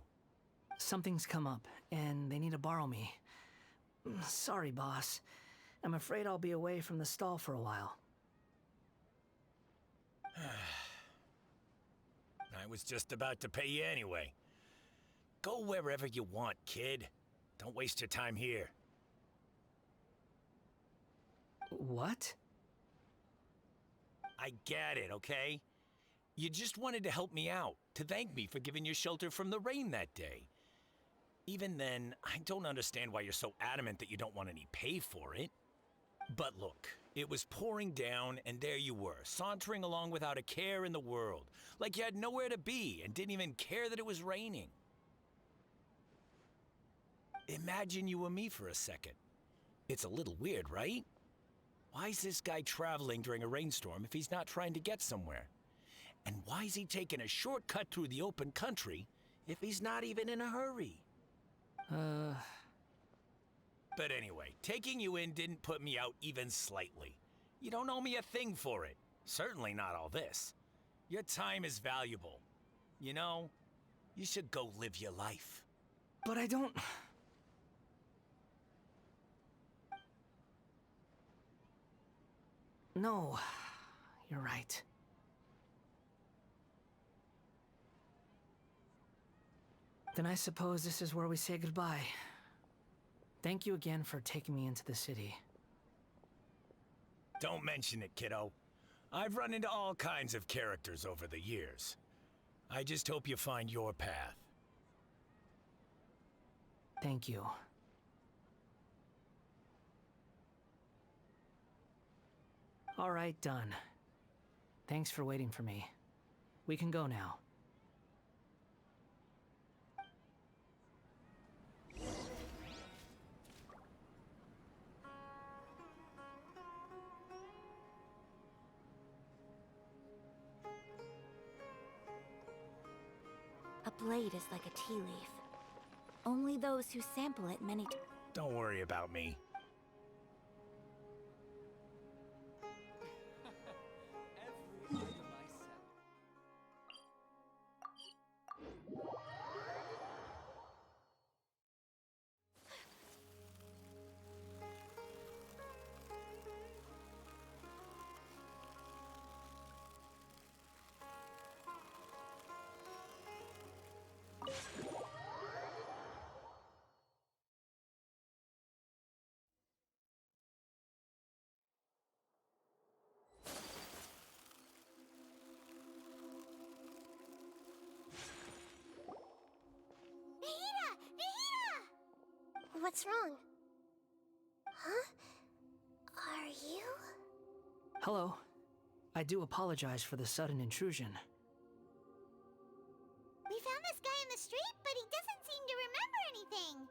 Something's come up, and they need to borrow me. Sorry, boss. I'm afraid I'll be away from the stall for a while. I was just about to pay you anyway. Go wherever you want, kid. Don't waste your time here. What? I get it, okay? You just wanted to help me out, to thank me for giving you shelter from the rain that day. Even then, I don't understand why you're so adamant that you don't want any pay for it. But look, it was pouring down, and there you were, sauntering along without a care in the world, like you had nowhere to be and didn't even care that it was raining. Imagine you were me for a second. It's a little weird, right? Why is this guy traveling during a rainstorm if he's not trying to get somewhere? And why is he taking a shortcut through the open country if he's not even in a hurry? But anyway, taking you in didn't put me out even slightly. You don't owe me a thing for it. Certainly not all this. Your time is valuable. You know, you should go live your life. But I don't... No, you're right. Then I suppose this is where we say goodbye. Thank you again for taking me into the city. Don't mention it, kiddo. I've run into all kinds of characters over the years. I just hope you find your path. Thank you. All right, done. Thanks for waiting for me. We can go now. A blade is like a tea leaf. Only those who sample it many times. Don't worry about me. What's wrong? Huh? Are you? Hello. I do apologize for the sudden intrusion. We found this guy in the street, but he doesn't seem to remember anything.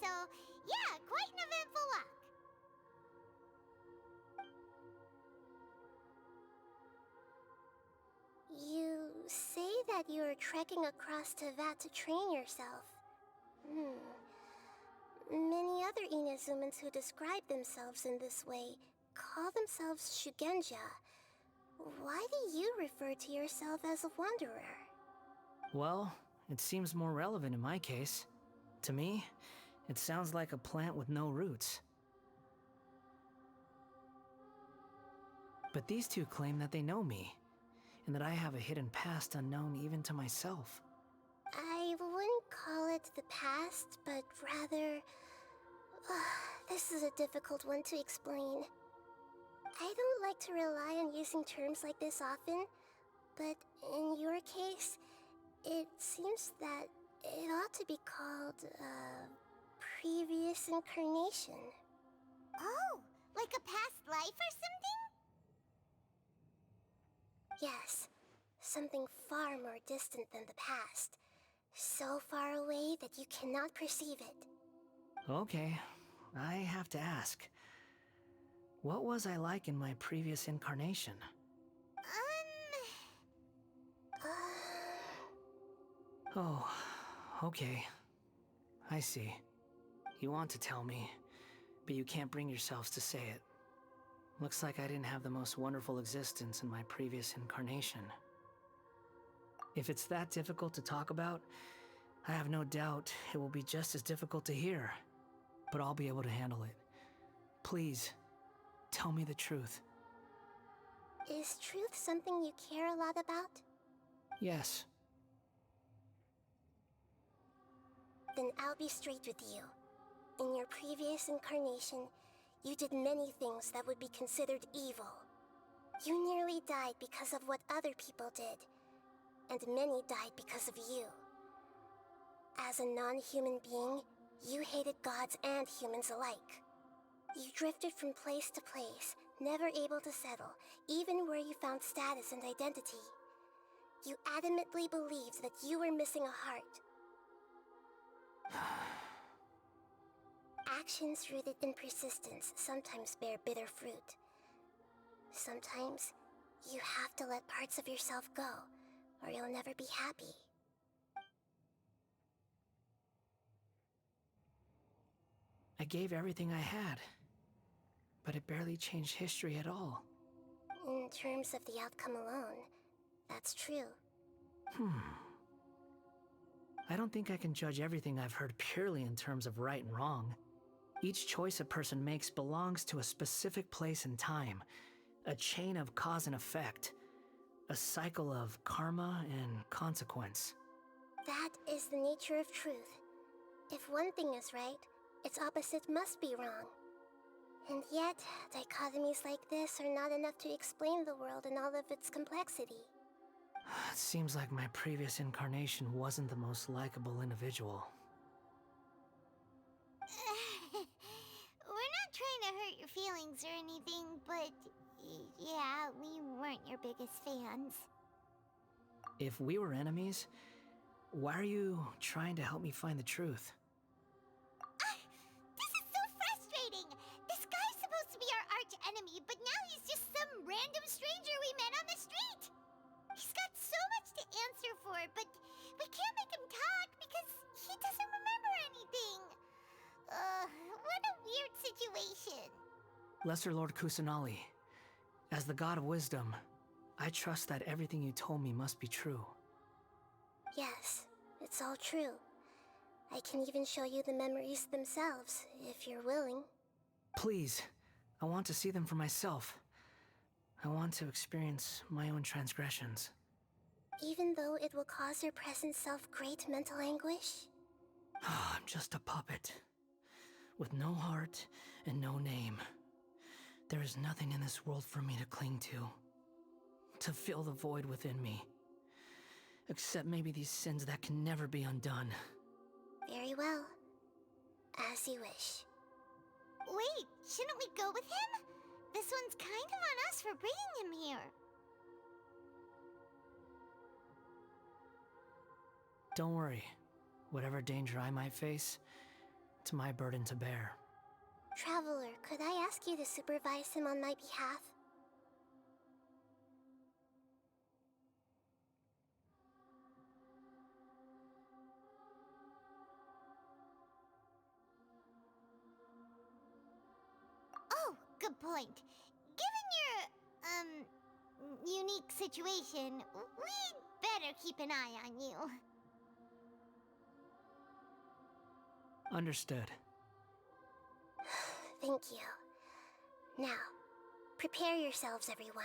So, yeah, quite an eventful walk. You say that you are trekking across Teyvat to train yourself. Many other Inazumans who describe themselves in this way call themselves Shugenja. Why do you refer to yourself as a wanderer? Well, it seems more relevant in my case. To me, it sounds like a plant with no roots. But these two claim that they know me, and that I have a hidden past unknown even to myself. I wouldn't call it the past, but rather... this is a difficult one to explain. I don't like to rely on using terms like this often, but in your case, it seems that it ought to be called, previous incarnation. Oh, like a past life or something? Yes, something far more distant than the past. So far away that you cannot perceive it. Okay, I have to ask. What was I like in my previous incarnation? Oh, okay. I see. You want to tell me, but you can't bring yourselves to say it. Looks like I didn't have the most wonderful existence in my previous incarnation. If it's that difficult to talk about, I have no doubt it will be just as difficult to hear. But I'll be able to handle it. Please, tell me the truth. Is truth something you care a lot about? Yes. Then I'll be straight with you. In your previous incarnation, you did many things that would be considered evil. You nearly died because of what other people did, and many died because of you. As a non-human being, you hated gods and humans alike. You drifted from place to place, never able to settle, even where you found status and identity. You adamantly believed that you were missing a heart. Actions rooted in persistence sometimes bear bitter fruit. Sometimes, you have to let parts of yourself go, or you'll never be happy. I gave everything I had, but it barely changed history at all. In terms of the outcome alone, that's true. I don't think I can judge everything I've heard purely in terms of right and wrong. Each choice a person makes belongs to a specific place and time, a chain of cause and effect, a cycle of karma and consequence. That is the nature of truth. If one thing is right, its opposite must be wrong. And yet, dichotomies like this are not enough to explain the world in all of its complexity. It seems like my previous incarnation wasn't the most likable individual. We're not trying to hurt your feelings or anything, but yeah, we weren't your biggest fans. If we were enemies, why are you trying to help me find the truth? This is so frustrating! This guy's supposed to be our arch enemy, but now he's just some random stranger we met on the street! He's got so much to answer for, but we can't make him talk because he doesn't remember anything. What a weird situation. Lesser Lord Kusanali, as the god of wisdom, I trust that everything you told me must be true. Yes, it's all true. I can even show you the memories themselves, if you're willing. Please, I want to see them for myself. I want to experience my own transgressions. Even though it will cause your present self great mental anguish? I'm just a puppet, with no heart and no name. There is nothing in this world for me to cling to fill the void within me. Except maybe these sins that can never be undone. Very well. As you wish. Wait, shouldn't we go with him? This one's kind of on us for bringing him here. Don't worry. Whatever danger I might face, it's my burden to bear. Traveler, could I ask you to supervise him on my behalf? Oh, good point. Given your, unique situation, we'd better keep an eye on you. Understood. Thank you. Now, Prepare yourselves, everyone.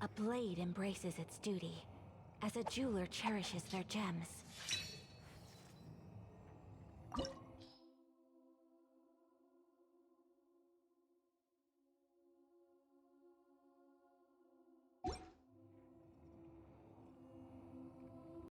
A blade embraces its duty, as a jeweler cherishes their gems.